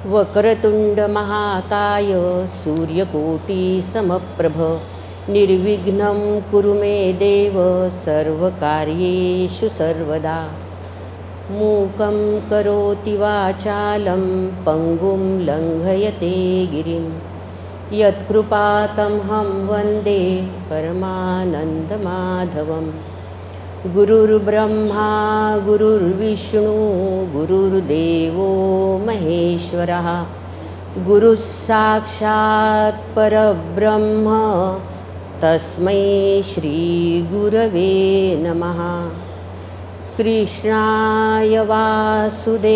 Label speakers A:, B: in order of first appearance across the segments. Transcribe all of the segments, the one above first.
A: वक्रतुंड महाकाय सूर्यकोटी समप्रभ निर्विघ्नं कुरु मे देव सर्वकार्येषु सर्वदा। मूकं करोति वाचालं पङ्गुं लङ्घयते गिरिं यत्कृपातमहं वन्दे परमानन्दमाधवम्। गुरुर्ब्रह्मा गुरुर्विष्णु गुरुर्देवो महेश्वरः गुरुः साक्षात् परब्रह्म तस्मै श्रीगुरवे नमः। कृष्णाय वासुदेवाय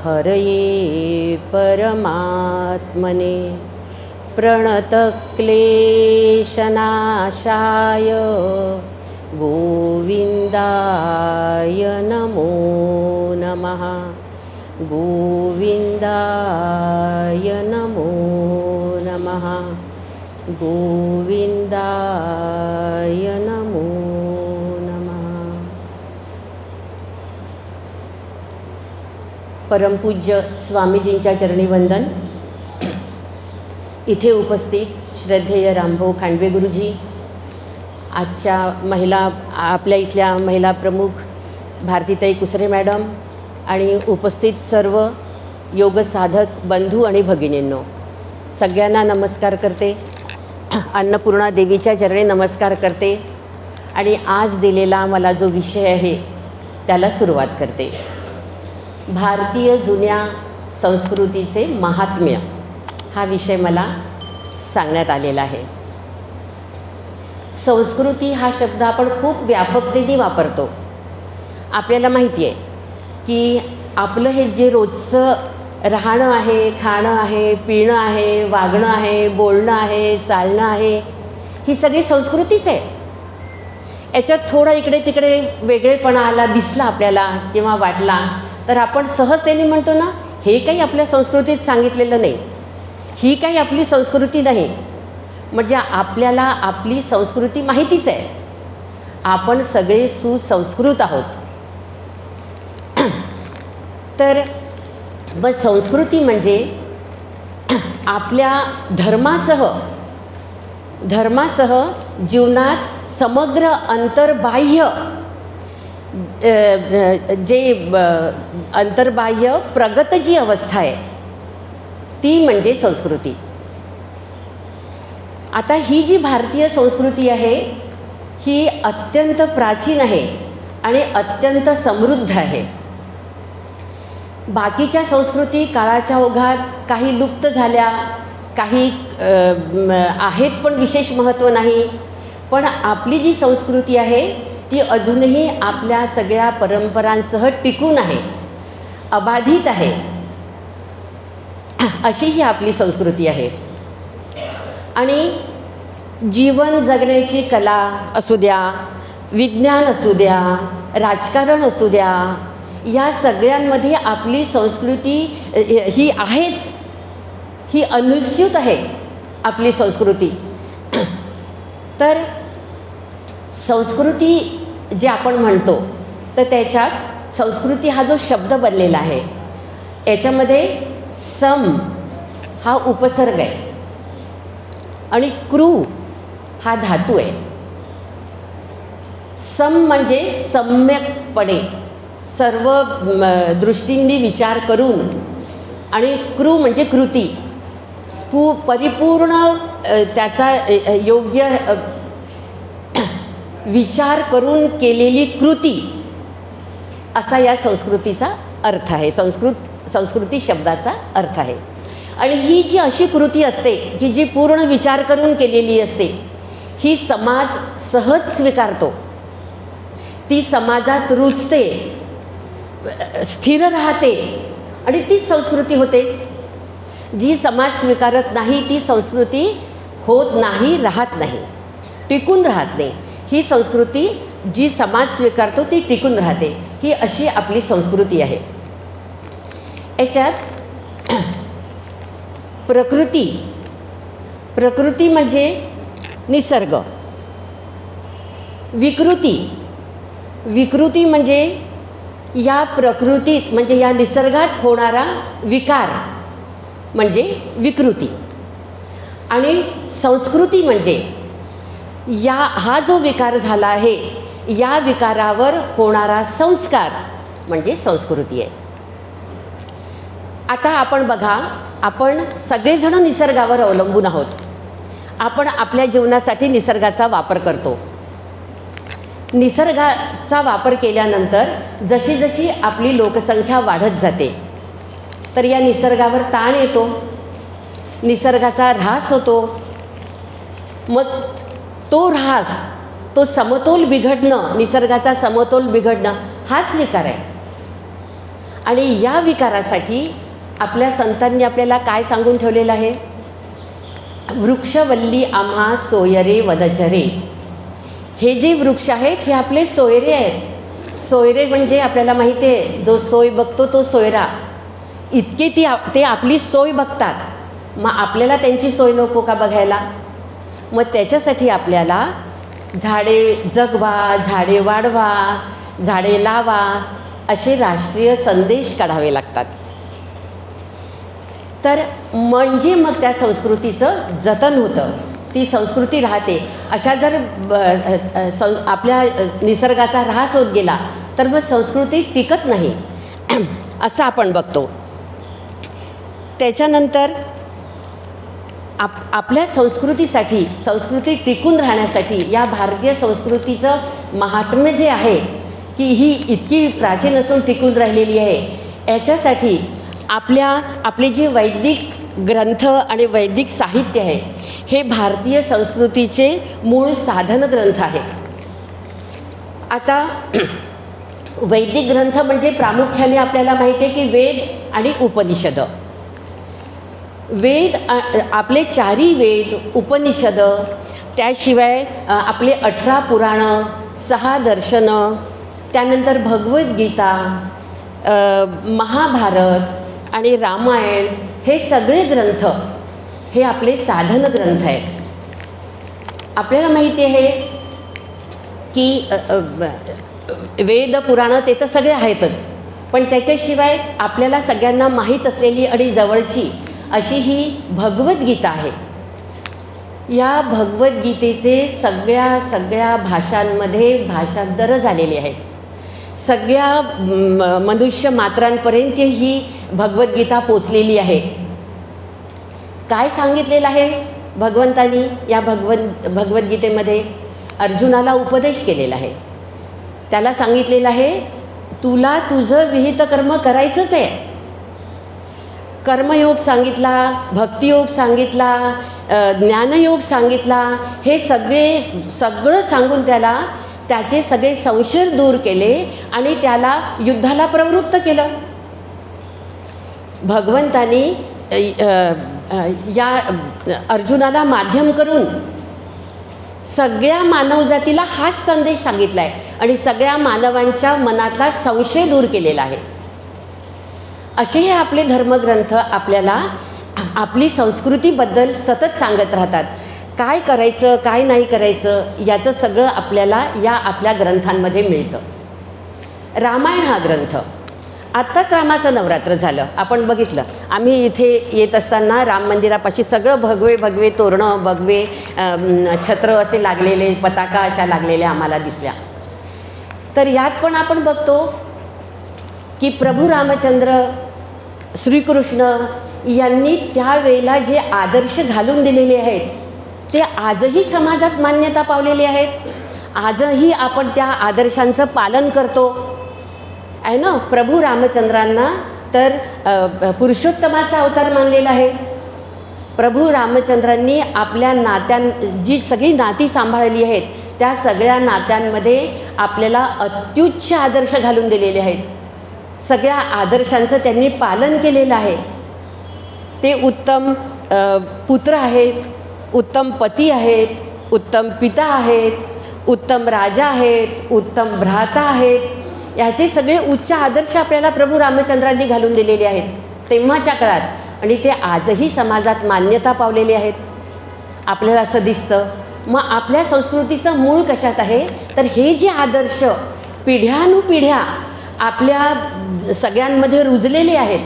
A: हरये परमात्मने प्रणतक्लेशनाशाय गोविन्दाय नमो नमः। गोविन्दाय नमो नमः। गोविन्दाय नमो नमः। परमपूज्य स्वामीजींच्या चरणी वंदन। इथे उपस्थित श्रद्धेय रामभाऊ खांडवे गुरुजी, आजच्या आपल्या इथल्या महिला प्रमुख भारतीताई कुसरे मॅडम आणि उपस्थित सर्व योग साधक बंधू आणि भगिनींनो, सगळ्यांना नमस्कार करते। अन्नपूर्णा देवीच्या चरणी नमस्कार करते आणि आज दिलेला मला जो विषय आहे त्याला सुरुवात करते। भारतीय जुन्या संस्कृतीचे महात्म्य हा विषय मला सांगण्यात आलेला आहे। संस्कृती हा शब्द आपण खूप व्यापकतेने वापरतो। आपल्याला माहिती आहे की आपलं हे जे रोजचं राहणं आहे, खाणं आहे, पिणं आहे, वागणं आहे, बोलणं आहे, चालणं आहे, ही सगळी संस्कृतीच आहे। याच्यात थोडं इकडे तिकडे वेगळेपणा आला, दिसला आपल्याला किंवा वाटला तर आपण सहजतेने म्हणतो ना, हे काही आपल्या संस्कृतीत सांगितलेलं नाही, ही काही आपली संस्कृती नाही। म्हणजे आपल्याला आपली संस्कृती माहितीच आहे, आपण सगळे सुसंस्कृत आहोत। तर बस संस्कृती म्हणजे आपल्या धर्मासह जीवनात समग्र अंतर्बाह्य अंतर्बाह्य प्रगत जी अवस्था आहे ती म्हणजे संस्कृती। आता ही जी भारतीय संस्कृती आहे ही अत्यंत प्राचीन आहे आणि अत्यंत समृद्ध आहे। बाकीच्या संस्कृती काळाच्या ओघात काही लुप्त झाल्या, काही आहेत पण विशेष महत्त्व नाही, पण आपली जी संस्कृती आहे ती अजूनही आपल्या सगळ्या परंपरांसह टिकून आहे, अबाधित आहे। अशी ही आपली संस्कृती आहे। आणि जीवन जगण्याची कला असू द्या, विज्ञान असू द्या, राजकारण असू द्या, या सगळ्यांमध्ये आपली संस्कृती ही आहेच, ही अनुस्यूत आहे आपली संस्कृती। तर संस्कृती जे आपण म्हणतो तर त्याच्यात संस्कृती हा जो शब्द बनलेला आहे याच्यामध्ये सम हा उपसर्ग आहे आणि कृ हा धातू आहे। सम म्हणजे सम्यकपणे सर्व दृष्टींनी विचार करून, आणि कृ म्हणजे कृती, परिपूर्ण त्याचा योग्य विचार करून केलेली कृती असा या संस्कृतीचा अर्थ आहे, संस्कृती शब्दाचा अर्थ आहे। आणि ही जी अशी कृती असते की जी पूर्ण विचार करून केलेली असते ही समाज सहज स्वीकारतो, ती समाजात रुजते, स्थिर राहते आणि ती संस्कृती होते। जी समाज स्वीकारत नाही ती संस्कृती होत नाही, राहत नाही, टिकून राहत नाही। ही संस्कृती जी समाज स्वीकारतो ती टिकून राहते, ही अशी आपली संस्कृती आहे। याच्यात प्रकृती म्हणजे निसर्ग, विकृती म्हणजे या प्रकृतीत म्हणजे या निसर्गात होणारा विकार म्हणजे विकृती, आणि संस्कृती म्हणजे हा जो विकार झाला आहे या विकारावर होणारा संस्कार म्हणजे संस्कृती आहे. आता आपण बघा, आपण सगळेजण निसर्गावर अवलंबून आहोत. आपण आपल्या जीवनासाठी निसर्गाचा वापर करतो. निसर्गाचा वापर केल्यानंतर जशी जशी आपली लोकसंख्या वाढत जाते तर या निसर्गावर ताण येतो, निसर्गाचा ऱ्हास होतो. मग तो ऱ्हास, तो समतोल बिघडणं, निसर्गाचा समतोल बिघडणं हाच विकार आहे. आणि या विकारासाठी आपल्या संतांनी आपल्याला काय सांगून ठेवलेलं आहे? वृक्षवल्ली आम्हा सोयरे वनचरे. हे जे वृक्ष आहेत हे आपले सोयरे आहेत. सोयरे म्हणजे आपल्याला माहिती आहे, जो सोय बघतो तो सोयरा. इतके ते आपली सोय बघतात, मग आपल्याला त्यांची सोय नको का बघायला? मग त्याच्यासाठी आपल्याला झाडे जगवा, झाडे वाढवा, झाडे लावा असे राष्ट्रीय संदेश काढावे लागतात. तर म्हणजे मग त्या संस्कृतीचं जतन होतं, ती संस्कृती राहते. अशा जर आपल्या निसर्गाचा ऱ्हास होत गेला तर मग संस्कृती टिकत नाही असं आपण बघतो. त्याच्यानंतर आपल्या संस्कृतीसाठी, संस्कृती टिकून राहण्यासाठी या भारतीय संस्कृतीचं महात्म्य जे आहे की ही इतकी प्राचीन असून टिकून राहिलेली आहे, याच्यासाठी आपले जे वैदिक ग्रंथ आणि वैदिक साहित्य आहे हे भारतीय संस्कृतीचे मूळ साधन ग्रंथ आहेत. आता वैदिक ग्रंथ म्हणजे प्रामुख्याने आपल्याला माहिती आहे की वेद आणि उपनिषद. वेद आपले 4 वेद, उपनिषद, त्याशिवाय आपले 18 पुराणं, 6 दर्शनं, त्यानंतर भगवद्गीता, महाभारत आणि रामायण हे सगळे ग्रंथ हे आपले साधन ग्रंथ आहेत. आपल्याला माहिती आहे की वेद पुराणं ते तर सगळे आहेतच, पण त्याच्याशिवाय आपल्याला सगळ्यांना माहीत असलेली आणि जवळची अशी ही भगवद्गीता आहे. या भगवद्गीतेचे सगळ्या भाषांमध्ये भाषांतर झालेले आहेत. सगळ्या मनुष्य मात्रांपर्यंत ही भगवद्गीता पोचलेली आहे. काय सांगितलेलं आहे भगवंतानी या भगवद्गीतेमध्ये? अर्जुनाला उपदेश केलेला आहे. त्याला सांगितलेलं आहे, तुला तुझं विहित कर्म करायचंच आहे. कर्मयोग सांगितला, भक्तियोग सांगितला, ज्ञानयोग सांगितला. हे सगळं सांगून त्याचे सगळे संशय दूर केले आणि त्याला युद्धाला प्रवृत्त केलं. भगवंतानी या अर्जुनाला माध्यम करून सगळ्या मानवजातीला हाच संदेश सांगितला आहे आणि सगळ्या मानवांच्या मनातला संशय दूर केलेला आहे. असे हे आपले धर्मग्रंथ आपल्याला आपली संस्कृतीबद्दल सतत सांगत राहतात. काय करायचं, काय नाही करायचं याचं सगळं आपल्याला या आपल्या ग्रंथांमध्ये मिळतं. रामायण हा ग्रंथ, आत्ताच रामाचं नवरात्र झालं, आपण बघितलं. आम्ही इथे येत असताना राम मंदिरापाशी सगळं भगवे भगवे तोरणं, भगवे छत्र असे लागलेले, पताका अशा लागलेल्या आम्हाला दिसल्या. तर यात पण आपण बघतो की प्रभू रामचंद्र श्रीकृष्ण यांनी त्यावेळेला जे आदर्श घालून दिलेले आहेत ते आजही समाजात मान्यता पावलेले आहेत. आजही आपण त्या आदर्शांचं पालन करतो आहे ना. प्रभू रामचंद्रांना तर पुरुषोत्तमाचा अवतार मानलेला आहे. प्रभू रामचंद्रांनी आपल्या जी सगळी नाती सांभाळली आहेत त्या सगळ्या नात्यांमध्ये आपल्याला अत्युच्च आदर्श घालून दिलेले आहेत. सगळ्या आदर्शांचं त्यांनी पालन केलेलं आहे. ते उत्तम पुत्र आहेत, उत्तम पती आहेत, उत्तम पिता आहेत, उत्तम राजा आहेत, उत्तम भ्राता आहेत. याचे सगळे उच्च आदर्श आपल्याला प्रभू रामचंद्रांनी घालून दिलेले आहेत तेव्हाच्या काळात आणि ते आजही समाजात मान्यता पावलेले आहेत. आपल्याला असं दिसतं. मग आपल्या संस्कृतीचं मूळ कशात आहे तर हे जे आदर्श पिढ्यानुपिढ्या आपल्या सगळ्यांमध्ये रुजलेले आहेत.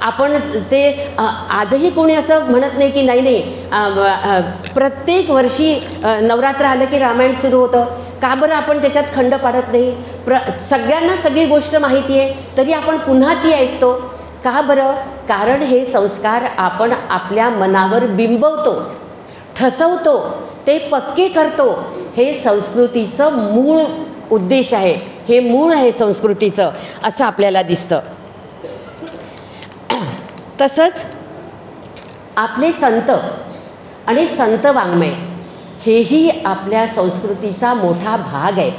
A: आपण ते आजही कोणी असं म्हणत नाही की नाही प्रत्येक वर्षी नवरात्र आलं की रामायण सुरू होतं. का बरं आपण त्याच्यात खंड पाडत नाही? सगळ्यांना सगळी गोष्ट माहिती आहे तरी आपण पुन्हा ती ऐकतो. का बरं? कारण हे संस्कार आपण आपल्या मनावर बिंबवतो, ठसवतो, ते पक्के करतो. हे संस्कृतीचं मूळ उद्देश आहे, हे मूळ आहे संस्कृतीचं, असं आपल्याला दिसतं. तसंच आपले संत आणि संत वाङ्मय हेही आपल्या संस्कृतीचा मोठा भाग आहेत.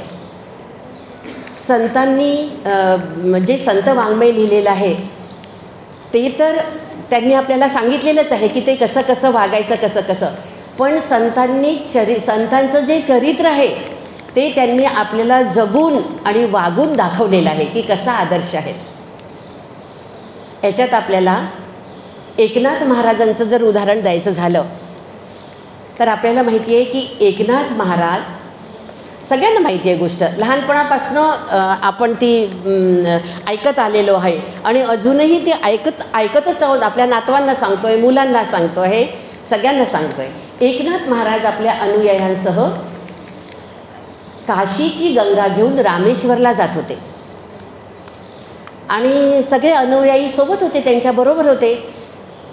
A: संतांनी म्हणजे संत वाङ्मय लिहिलेलं आहे ते तर त्यांनी आपल्याला सांगितलेलंच आहे की ते कसं कसं वागायचं, कसं कसं. पण संतांचं जे चरित्र आहे ते त्यांनी आपल्याला जगून आणि वागून दाखवलेलं आहे की कसा आदर्श आहे. याच्यात आपल्याला एकनाथ महाराजांचं जर उदाहरण द्यायचं झालं तर आपल्याला माहिती आहे की एकनाथ महाराज, सगळ्यांना माहिती आहे गोष्ट, लहानपणापासून आपण ती ऐकत आलेलो आहे आणि अजूनही ती ऐकतच आहोत. आपल्या नातवांना सांगतोय, मुलांना सांगतोय, सगळ्यांना सांगतोय. एकनाथ महाराज आपल्या अनुयायांसह काशीची गंगा घेऊन रामेश्वरला जात होते आणि सगळे अनुयायी सोबत होते, त्यांच्याबरोबर होते.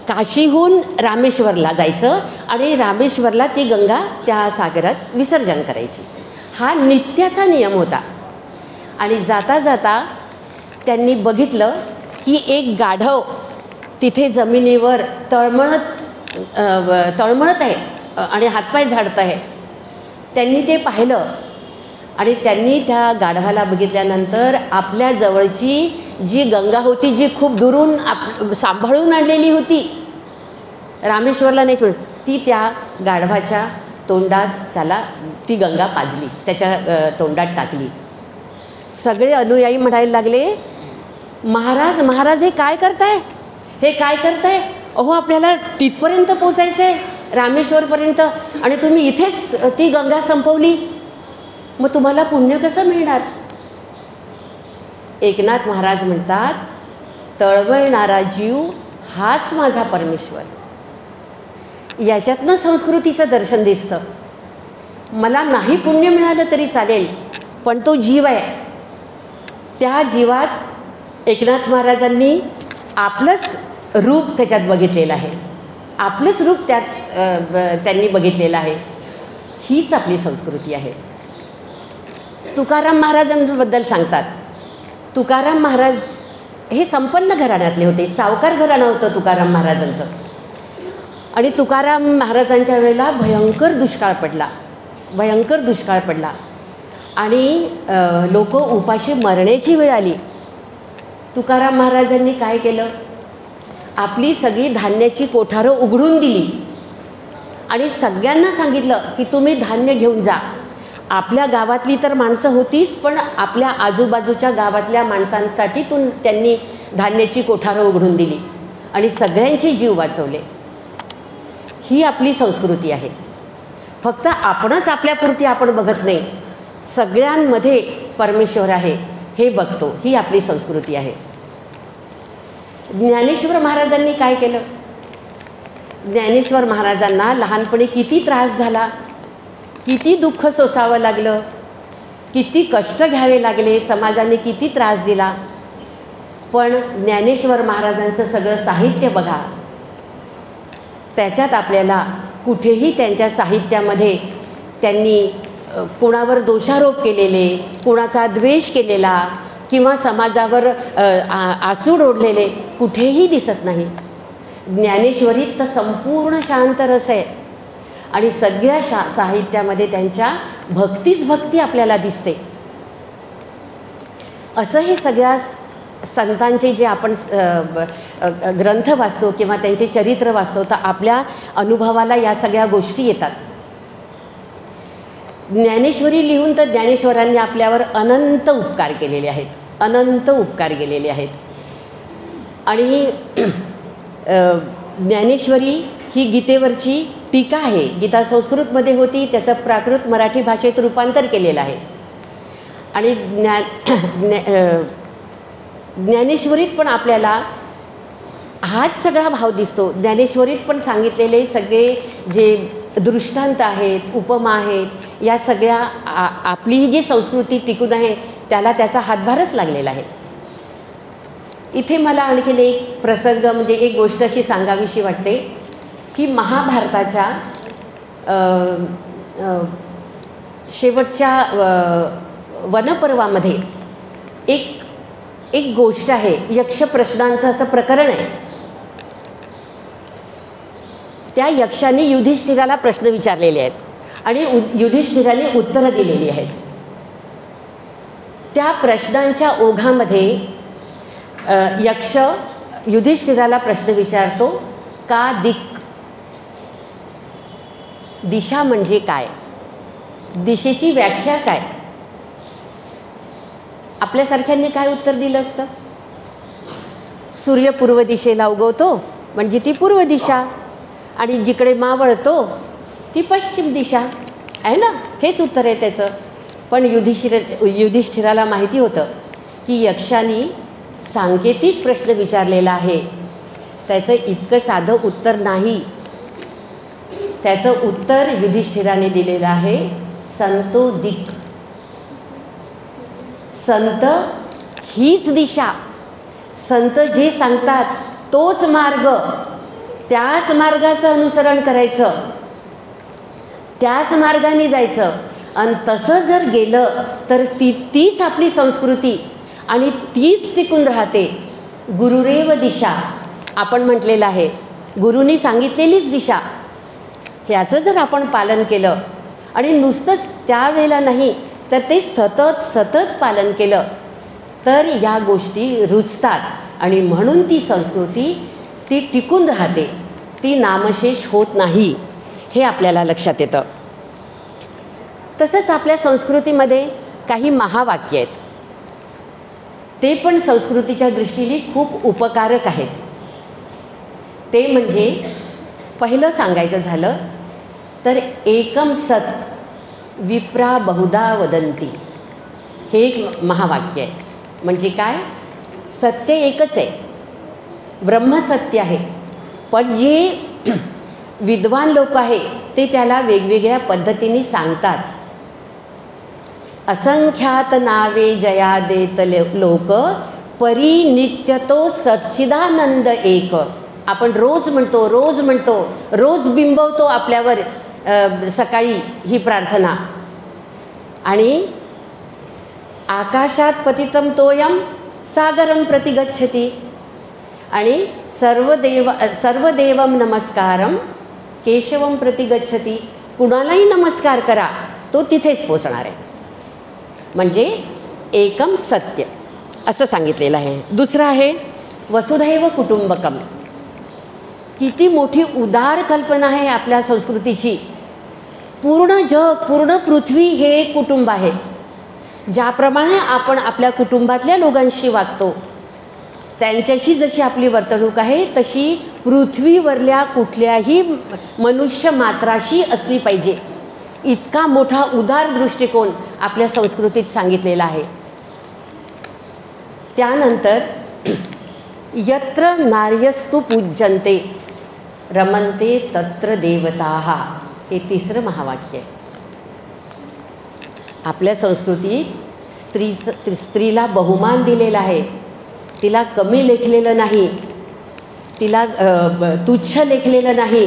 A: काशीहून रामेश्वरला जायचं आणि रामेश्वरला ती गंगा त्या सागरात विसर्जन करायची. हा नित्याचा नियम होता. आणि जाता जाता त्यांनी बघितलं की एक गाढव तिथे जमिनीवर तळमळत आहे आणि हातपाय झाडत आहे. त्यांनी ते पाहिलं आणि त्यांनी त्या गाढवाला बघितल्यानंतर आपल्या जवळची जी गंगा होती, जी खूप दुरून सांभाळून आणलेली होती, रामेश्वरला नाही सोडून, ती त्या गाढवाच्या तोंडात त्याला ती गंगा पाजली, त्याच्या तोंडात टाकली. सगळे अनुयायी म्हणायला लागले, महाराज महाराज हे काय करताय, हे काय करताय? अहो आपल्याला तिथपर्यंत पोचायचं आहे, रामेश्वरपर्यंत, आणि तुम्ही इथेच ती गंगा संपवली, मग तुम्हाला पुण्य कसं मिळणार? एकनाथ महाराज म्हणतात, तळमळणारा जीव हाच माझा परमेश्वर. याच्यातनं संस्कृतीचं दर्शन दिसतं. मला नाही पुण्य मिळालं तरी चालेल, पण तो जीव आहे, त्या जीवात एकनाथ महाराजांनी आपलंच रूप त्याच्यात बघितलेलं आहे, आपलंच रूप त्यात त्यांनी बघितलेलं आहे. हीच आपली संस्कृती आहे. तुकाराम महाराजांबद्दल सांगतात, तुकाराम महाराज हे संपन्न घराण्यातले होते, सावकार घराणं होतं तुकाराम महाराजांचं. आणि तुकाराम महाराजांच्या वेळेला भयंकर दुष्काळ पडला आणि लोक उपाशी मरण्याची वेळ आली. तुकाराम महाराजांनी काय केलं? आपली सगळी धान्याची कोठारं उघडून दिली आणि सगळ्यांना सांगितलं की तुम्ही धान्य घेऊन जा. आपल्या गावातली तर माणसं होतीच, पण आपल्या आजूबाजूच्या गावातल्या माणसांसाठी त्यांनी धान्याची कोठारं उघडून दिली आणि सगळ्यांचे जीव वाचवले. ही आपली संस्कृती आहे. फक्त आपणच आपल्यापुरती आपण बघत नाही, सगळ्यांमध्ये परमेश्वर आहे हे बघतो. ही आपली संस्कृती आहे. ज्ञानेश्वर महाराजांनी काय केलं? ज्ञानेश्वर महाराजांना लहानपणी किती त्रास झाला, किती दुःख सोसावं लागलं, किती कष्ट घ्यावे लागले, समाजाने किती त्रास दिला. पण ज्ञानेश्वर महाराजांचं सगळं साहित्य बघा, त्याच्यात आपल्याला कुठेही त्यांच्या साहित्यामध्ये त्यांनी कोणावर दोषारोप केलेले, कोणाचा द्वेष केलेला किंवा समाजावर आसूड ओढलेले कुठेही दिसत नाही. ज्ञानेश्वरीत तर संपूर्ण शांत रस आहे आणि सगळ्या साहित्यामध्ये त्यांच्या भक्तीच भक्ती आपल्याला दिसते. असं हे सगळ्या संतांचे जे आपण ग्रंथ वाचतो किंवा त्यांचे चरित्र वाचतो तर आपल्या अनुभवाला या सगळ्या गोष्टी येतात. ज्ञानेश्वरी लिहून तर ज्ञानेश्वरांनी आपल्यावर अनंत उपकार केलेले आहेत, अनंत उपकार केलेले आहेत. आणि ज्ञानेश्वरी ही गीतेवरची टीका आहे. गीता संस्कृतमध्ये होती, त्याचं प्राकृत मराठी भाषेत रूपांतर केलेलं आहे. आणि ज्ञानेश्वरीत पण आपल्याला हाच सगळा भाव दिसतो. ज्ञानेश्वरीत पण सांगितलेले सगळे जे दृष्टांत आहेत, उपमा आहेत, या सगळ्या आपली ही जी संस्कृती टिकून आहे त्याला त्याचा हातभारच लागलेला आहे. इथे मला आणखीन एक प्रसंग म्हणजे एक गोष्ट अशी सांगावीशी वाटते की महाभारताच्या शेवटच्या वनपर्वामध्ये एक गोष्ट आहे. यक्ष प्रश्नांचं असं प्रकरण आहे. त्या यक्षाने युधिष्ठिराला प्रश्न विचारलेले आहेत आणि युधिष्ठिराने उत्तरं दिलेली आहेत. त्या प्रश्नांच्या ओघामध्ये यक्ष युधिष्ठिराला प्रश्न विचारतो, का दिशा म्हणजे काय, दिशेची व्याख्या काय. आपल्यासारख्यांनी काय उत्तर दिलं असतं? सूर्य पूर्व दिशेला उगवतो म्हणजे ती पूर्व दिशा, आणि जिकडे मावळतो ती पश्चिम दिशा आहे ना, हेच उत्तर आहे त्याचं. पण युधिष्ठिराला माहिती होतं की यक्षाने सांकेतिक प्रश्न विचारलेला आहे, त्याचं इतकं साधं उत्तर नाही. त्याचं उत्तर युधिष्ठिराने दिलेलं आहे संतो दिक्. संत हीच दिशा, संत जे सांगतात तोच मार्ग, त्याच मार्गाचं अनुसरण करायचं, त्याच मार्गाने जायचं. आणि तसं जर गेलं तर तीच आपली संस्कृती आणि तीच टिकून राहते. गुरुरेव दिशा आपण म्हटलेलं आहे, गुरुनी सांगितलेलीच दिशा, ह्याचं जर आपण पालन केलं आणि नुसतंच त्यावेळेला नाही तर ते सतत पालन केलं तर या गोष्टी रुजतात आणि म्हणून ती संस्कृती ती टिकून राहते, ती नामशेष होत नाही, हे आपल्याला लक्षात येतं. तसंच आपल्या संस्कृतीमध्ये काही महावाक्य आहेत, ते पण संस्कृतीच्या दृष्टीने खूप उपकारक आहेत. ते म्हणजे पहिलं सांगायचं झालं तर एकम सत विप्रा बहुधा वदंती, हे एक महावाक्य आहे. म्हणजे काय? सत्य एकच आहे, ब्रह्मसत्य आहे, पण जे विद्वान लोक आहे ते त्याला वेगवेगळ्या पद्धतीने सांगतात. असंख्यात नावे जया देत लोक, परी नित्यतो सच्चिदानंद एक. आपण रोज म्हणतो, रोज बिंबवतो आपल्यावर सकाळी ही प्रार्थना. आणि आकाशात पतितम तोयम सागरम प्रति गच्छति, आणि सर्वदेवम नमस्कारम केशवम प्रति गच्छति. कुणालाही नमस्कार करा, तो तिथेच पोचणार आहे. म्हणजे एकम सत्य असं सांगितलेलं आहे. दुसरं आहे वसुधैव कुटुंबकम. किती मोठी उदार कल्पना आहे आपल्या संस्कृतीची. पूर्ण जग, पूर्ण पृथ्वी हे एक कुटुंब आहे. ज्याप्रमाणे आपण आपल्या कुटुंबातल्या लोकांशी वागतो, त्यांच्याशी जशी आपली वर्तणूक आहे तशी पृथ्वीवरल्या कुठल्याही मनुष्य मात्राशी असली पाहिजे. इतका मोठा उदार दृष्टिकोन आपल्या संस्कृतीत सांगितलेला आहे. त्यानंतर यत्र नार्यस्तु पूज्यन्ते रमन्ते तत्र देवताः, हे तिसरं महावाक्य. आपल्या संस्कृतीत स्त्रीला बहुमान दिलेला आहे, तिला कमी लेखलेलं नाही, तिला तुच्छ लेखलेलं नाही,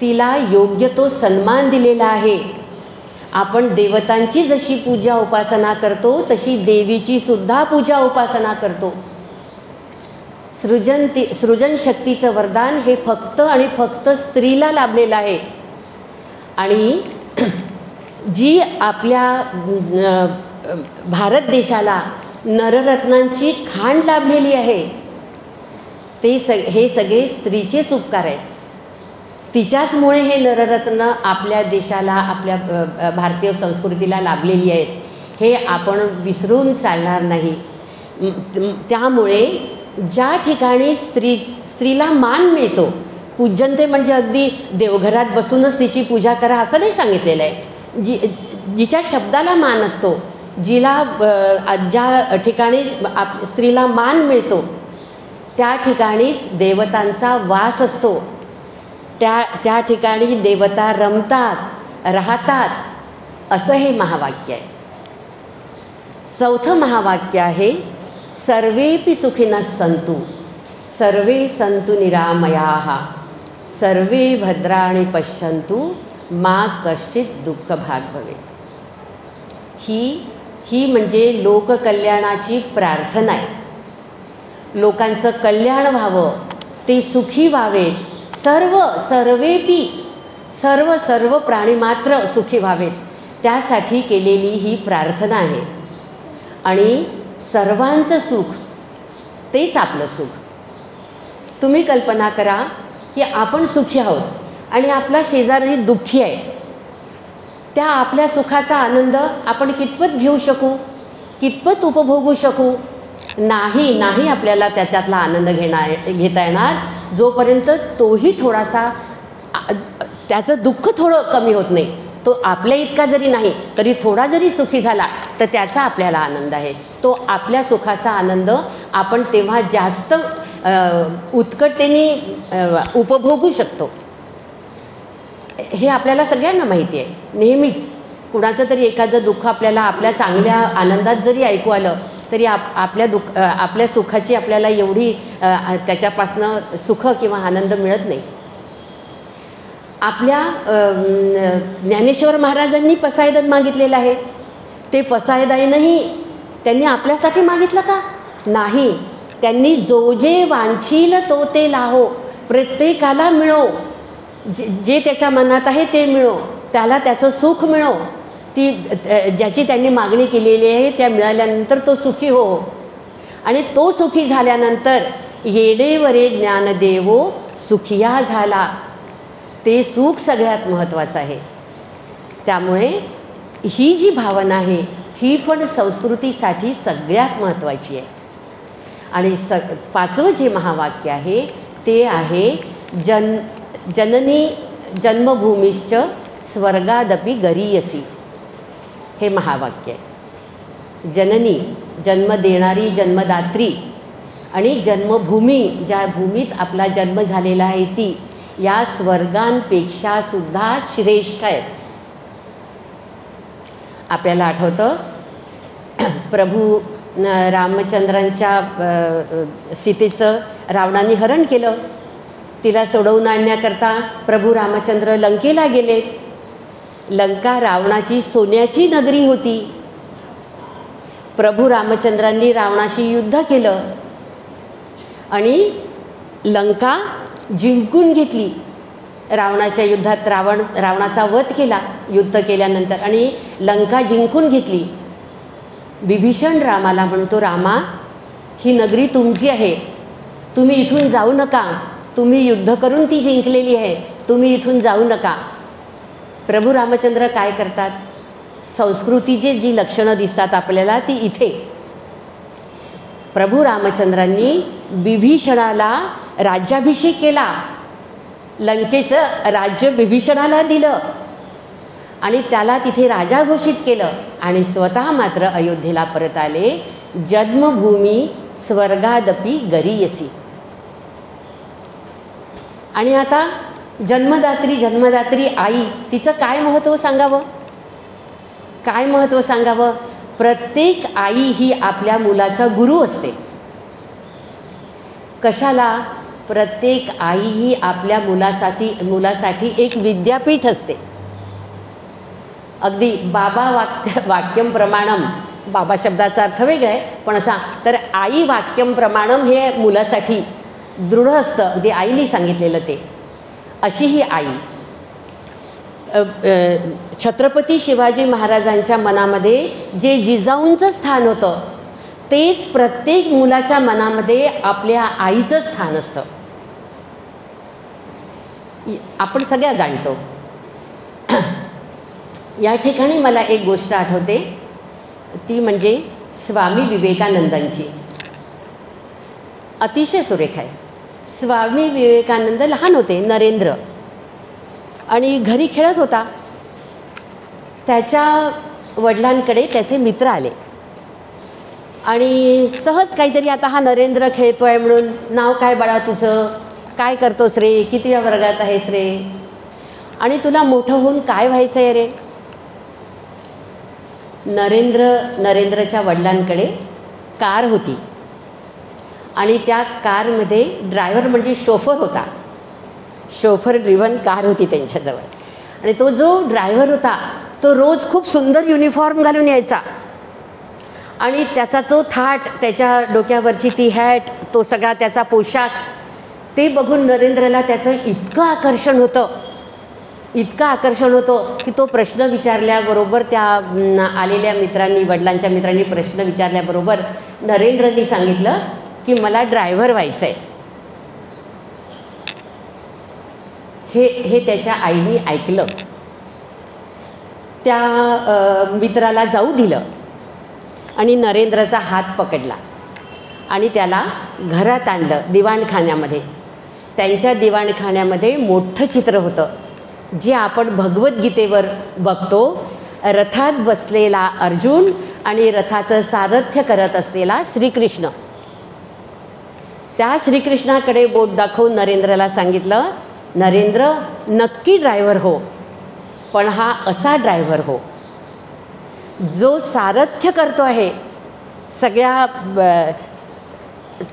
A: तिला योग्य तो सन्मान दिलेला आहे. आपण देवतांची जशी पूजा उपासना करतो तशी देवीची सुद्धा पूजा उपासना करतो. सृजन शक्तीचं वरदान हे फक्त आणि फक्त स्त्रीला लाभलेलं आहे. आणि जी आपल्या भारत देशाला नररत्नांची खाण लाभलेली आहे ते हे सगळे स्त्रीचेच उपकार आहेत. तिच्याचमुळे हे नररत्न आपल्या देशाला, आपल्या भारतीय संस्कृतीला लाभलेली आहेत, हे आपण विसरून चालणार नाही. त्यामुळे ज्या ठिकाणी स्त्रीला मान मिळतो, पूज्यन्ते म्हणजे अगदी देवघरात बसूनच तिची पूजा करा असं नाही सांगितलेलं आहे. जिच्या शब्दाला मान असतो जिला ज्या ठिकाणी स्त्रीला मान मिळतो त्या ठिकाणीच देवतांचा वास असतो, त्या ठिकाणी देवता रमतात, राहतात, असं हे महावाक्य आहे. चौथं महावाक्य आहे सर्वेपि सुखिनः सन्तु सर्वे सन्तु निरामयाः सर्वे भद्राणि पश्यन्तु मा कश्चित् दुःखभाग् भवेत्. ही म्हणजे लोककल्याणाची प्रार्थना आहे. लोकांचं कल्याण व्हावं, ते सुखी व्हावेत, सर्वेपी सर्व प्राणी मात्र सुखी व्हावेत, त्यासाठी केलेली ही प्रार्थना आहे. आणि सर्वांचं सुख तेच आपलं सुख. तुम्ही कल्पना करा की आपण सुखी आहोत आणि आपला शेजारी दुःखी आहे. त्या आपल्या सुखाचा आनंद आपण कितपत घेऊ शकू, कितपत उपभोगू शकू? नाही आपल्याला त्याच्यातला आनंद घेता येणार जोपर्यंत तोही थोडासा त्याचं दुःख थोडं कमी होत नाही. तो आपल्या इतका जरी नाही तरी थोडा जरी सुखी झाला तर त्याचा आपल्याला आनंद आहे. तो आपल्या सुखाचा आनंद आपण तेव्हा जास्त उत्कटतेने उपभोगू शकतो. हे आपल्याला सगळ्यांना माहिती आहे. नेहमीच कुणाचं तरी एखादं दुःख आपल्याला आपल्या चांगल्या आनंदात जरी ऐकू आलं तरी आपल्या सुखाची आपल्याला एवढी त्याच्यापासनं सुख किंवा आनंद मिळत नाही. आपल्या ज्ञानेश्वर महाराजांनी पसायदान मागितलेलं आहे. ते पसायदानही त्यांनी आपल्यासाठी मागितलं का? नाही. त्यांनी जो जे वांछील तो ते लाहो, प्रत्येकाला मिळो, जे त्याच्या मनात आहे ते मिळो, त्याला त्याचं सुख मिळो. ज्याची त्यांनी मागणी केलेली आहे त्या मिळाल्यानंतर तो सुखी हो. आणि तो सुखी झाल्यानंतर येडेवरे ज्ञानदेवो सुखिया झाला. ते सुख सगळ्यात महत्त्वाचं आहे. त्यामुळे ही जी भावना आहे ही पण संस्कृतीसाठी सगळ्यात महत्त्वाची आहे. आणि पाचवं जे महावाक्य आहे ते आहे जननी जन्मभूमिश्च स्वर्गादपि गरीयसी. हे महावाक्य आहे. जननी जन्म देणारी, जन्मदात्री, आणि जन्मभूमी ज्या भूमीत आपला जन्म झालेला आहे ती या स्वर्गांपेक्षा सुद्धा श्रेष्ठ आहेत. आपल्याला आठवतं प्रभू रामचंद्रांच्या सीतेचं रावणाने हरण केलं. तिला सोडवून आणण्याकरता प्रभू रामचंद्र लंकेला गेलेत. लंका रावणाची सोन्याची नगरी होती. प्रभू रामचंद्रांनी रावणाशी युद्ध केलं आणि लंका जिंकून घेतली. रावणाच्या युद्धात रावणाचा वध केला युद्ध केल्यानंतर, आणि लंका जिंकून घेतली. विभीषण रामाला म्हणतो, रामा, ही नगरी तुमची आहे, तुम्ही इथून जाऊ नका, तुम्ही युद्ध करून ती जिंकलेली आहे, तुम्ही इथून जाऊ नका. प्रभू रामचंद्र काय करतात? संस्कृतीची जी लक्षणं दिसतात आपल्याला ती इथे. प्रभू रामचंद्रांनी विभीषणाला राज्याभिषेक केला, लंकेचं राज्य विभीषणाला दिलं आणि त्याला तिथे राजा घोषित केलं, आणि स्वतः मात्र अयोध्येला परत आले. जन्मभूमी स्वर्गादपि गरीयसी. आणि आता जन्मदात्री आई, तिचं काय महत्त्व सांगावं, काय महत्त्व सांगावं? प्रत्येक आई ही आपल्या मुलाचा गुरु असते. कशाला? प्रत्येक आई ही आपल्या मुलासाठी एक विद्यापीठ असते. अगदी बाबा वाक्यम प्रमाणम, बाबा शब्दाचा अर्थ वेगळा आहे, पण असा तर आई वाक्यम प्रमाणम हे मुलासाठी दृढ असतं. अगदी आईने सांगितलेलं ते. अशी ही आई. छत्रपती शिवाजी महाराजांच्या मनामध्ये जे जिजाऊंचं स्थान होतं तेच प्रत्येक मुलाच्या मनामध्ये आपल्या आईचं स्थान असतं. आपण सगळ्या जाणतो. या ठिकाणी मला एक गोष्ट आठवते, ती म्हणजे स्वामी विवेकानंदांची. अतिशय सुरेख आहे. स्वामी विवेकानंद लहान होते, नरेंद्र, आणि घरी खेळत होता. त्याच्या वडिलांकडे त्याचे मित्र आले आणि सहज काहीतरी, आता हा नरेंद्र खेळतो आहे म्हणून, नाव काय बाळा तुझं, काय करतोस रे, कितव्या वर्गात आहेस रे, आणि तुला मोठं होऊन काय व्हायचं आहे रे. नरेंद्रच्या वडिलांकडे कार होती आणि त्या कारमध्ये ड्रायव्हर म्हणजे शोफर होता. शोफर ड्रिव्हन कार होती त्यांच्याजवळ. आणि तो जो ड्रायव्हर होता तो रोज खूप सुंदर युनिफॉर्म घालून यायचा आणि त्याचा तो थाट, त्याच्या डोक्यावरची ती हॅट, तो सगळा त्याचा पोशाख, ते बघून नरेंद्रला त्याचं इतकं आकर्षण होतं की तो प्रश्न विचारल्याबरोबर, त्या आलेल्या मित्रांनी, वडिलांच्या मित्रांनी प्रश्न विचारल्याबरोबर नरेंद्रनी सांगितलं की मला ड्रायव्हर व्हायचं आहे. हे त्याच्या आईने ऐकलं. त्या मित्राला जाऊ दिलं आणि नरेंद्रचा हात पकडला आणि त्याला घरात आणलं, दिवाणखान्यामध्ये. त्यांच्या दिवाणखान्यामध्ये मोठं चित्र होतं जे आपण भगवद्गीतेवर बघतो, रथात बसलेला अर्जुन आणि रथाचं सारथ्य करत असलेला श्रीकृष्ण. त्या श्रीकृष्णाकडे बोट दाखवून नरेंद्रला सांगितलं, नरेंद्र नक्की ड्रायव्हर हो, पण हा असा ड्रायव्हर हो जो सारथ्य करतो आहे सगळ्या.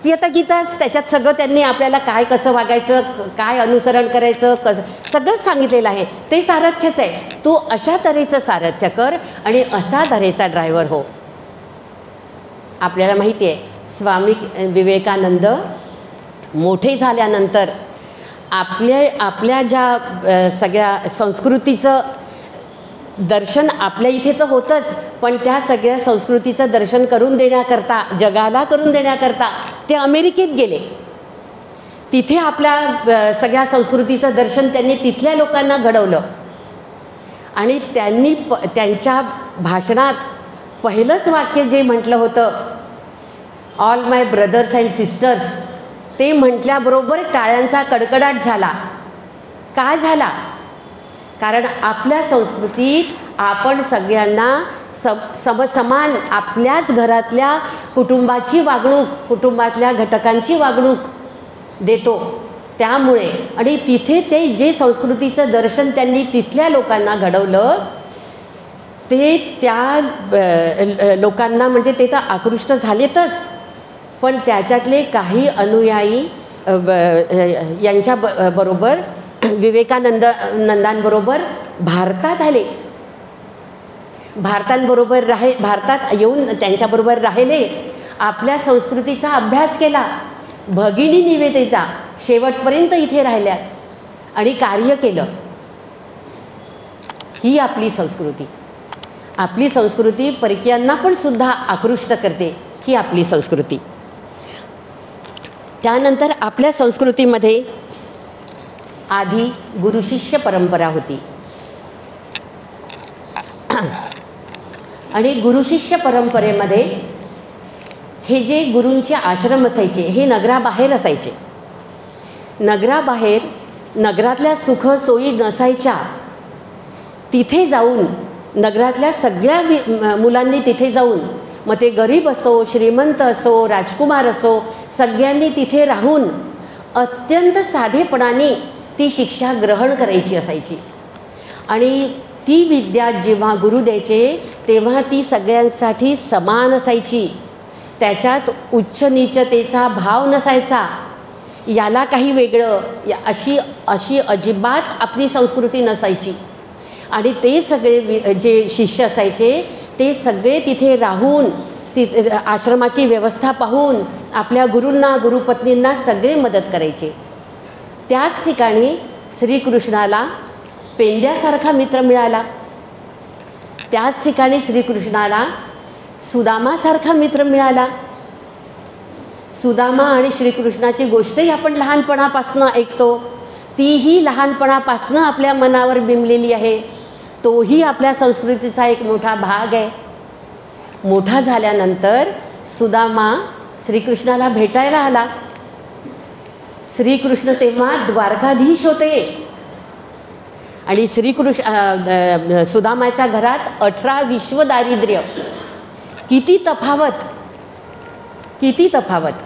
A: ती आता गीताच, त्याच्यात सगळं त्यांनी आपल्याला काय कसं वागायचं, काय अनुसरण करायचं, सगळंच सांगितलेलं आहे. ते सारथ्यच आहे. तू अशा तऱ्हेचं सारथ्य कर आणि असा तऱ्हेचा ड्रायव्हर हो. आपल्याला माहिती आहे स्वामी विवेकानंद मोठे झाल्यानंतर आपल्या ज्या सगळ्या संस्कृतीचं दर्शन आपल्या इथे तर होतंच, पण त्या सगळ्या संस्कृतीचं दर्शन करून देण्याकरता, जगाला करून देण्याकरता ते अमेरिकेत गेले. तिथे आपल्या सगळ्या संस्कृतीचं दर्शन त्यांनी तिथल्या लोकांना घडवलं आणि त्यांनी त्यांच्या भाषणात पहिलंच वाक्य जे म्हटलं होतं, all my brothers and sisters, ते म्हटल्याबरोबर टाळ्यांचा कडकडाट झाला. काय झाला? कारण आपल्या संस्कृतीत आपण सगळ्यांना समसमान आपल्याच घरातल्या कुटुंबाची वागणूक, कुटुंबातल्या घटकांची वागणूक देतो. त्यामुळे आणि तिथे ते जे संस्कृतीचं दर्शन त्यांनी तिथल्या लोकांना घडवलं ते त्या लोकांना म्हणजे ते तर आकृष्ट झालेतच, पण त्याच्यातले काही अनुयायी यांच्या बरोबर विवेकानंदांबरोबर भारतात आले. भारतात येऊन त्यांच्याबरोबर राहिले, आपल्या संस्कृतीचा अभ्यास केला. भगिनी निवेदिता शेवटपर्यंत इथे राहिल्यात आणि कार्य केलं. ही आपली संस्कृती. आपली संस्कृती परकीयांना पण सुद्धा आकृष्ट करते. ही आपली संस्कृती. त्यानंतर आपल्या संस्कृतीमध्ये आधी गुरुशिष्य परंपरा होती आणि गुरुशिष्य परंपरेमध्ये हे जे गुरूंचे आश्रम असायचे हे नगराबाहेर असायचे. नगराबाहेर नगरातल्या सुख सोयी नसायच्या. तिथे जाऊन नगरातल्या सगळ्या मुलांनी तिथे जाऊन, मग ते गरीब असो, श्रीमंत असो, राजकुमार असो, सगळ्यांनी तिथे राहून अत्यंत साधेपणाने ती शिक्षा ग्रहण करायची असायची. आणि ती विद्या जेव्हा गुरु द्यायचे तेव्हा ती सगळ्यांसाठी समान असायची. त्याच्यात उच्च नीचतेचा भाव नसायचा. याला काही वेगळं अशी अजिबात आपली संस्कृती नसायची. आणि ते सगळे जे शिष्य असायचे ते सगळे तिथे राहून आश्रमाची व्यवस्था पाहून आपल्या गुरूंना, गुरुपत्नींना सगळे मदत करायचे. त्याच ठिकाणी श्रीकृष्णाला पेंड्यासारखा मित्र मिळाला. त्याच ठिकाणी श्रीकृष्णाला सुदामासारखा मित्र मिळाला. सुदामा आणि श्रीकृष्णाची गोष्टही आपण लहानपणापासनं ऐकतो. तीही लहानपणापासनं आपल्या मनावर बिंबलेली आहे. तोही आपल्या संस्कृतीचा एक मोठा भाग आहे. मोठा झाल्यानंतर सुदामा श्रीकृष्णाला भेटायला आला. श्रीकृष्ण तेव्हा द्वारकाधीश होते आणि सुदामाच्या घरात 18 विश्व दारिद्र्य. किती तफावत, किती तफावत.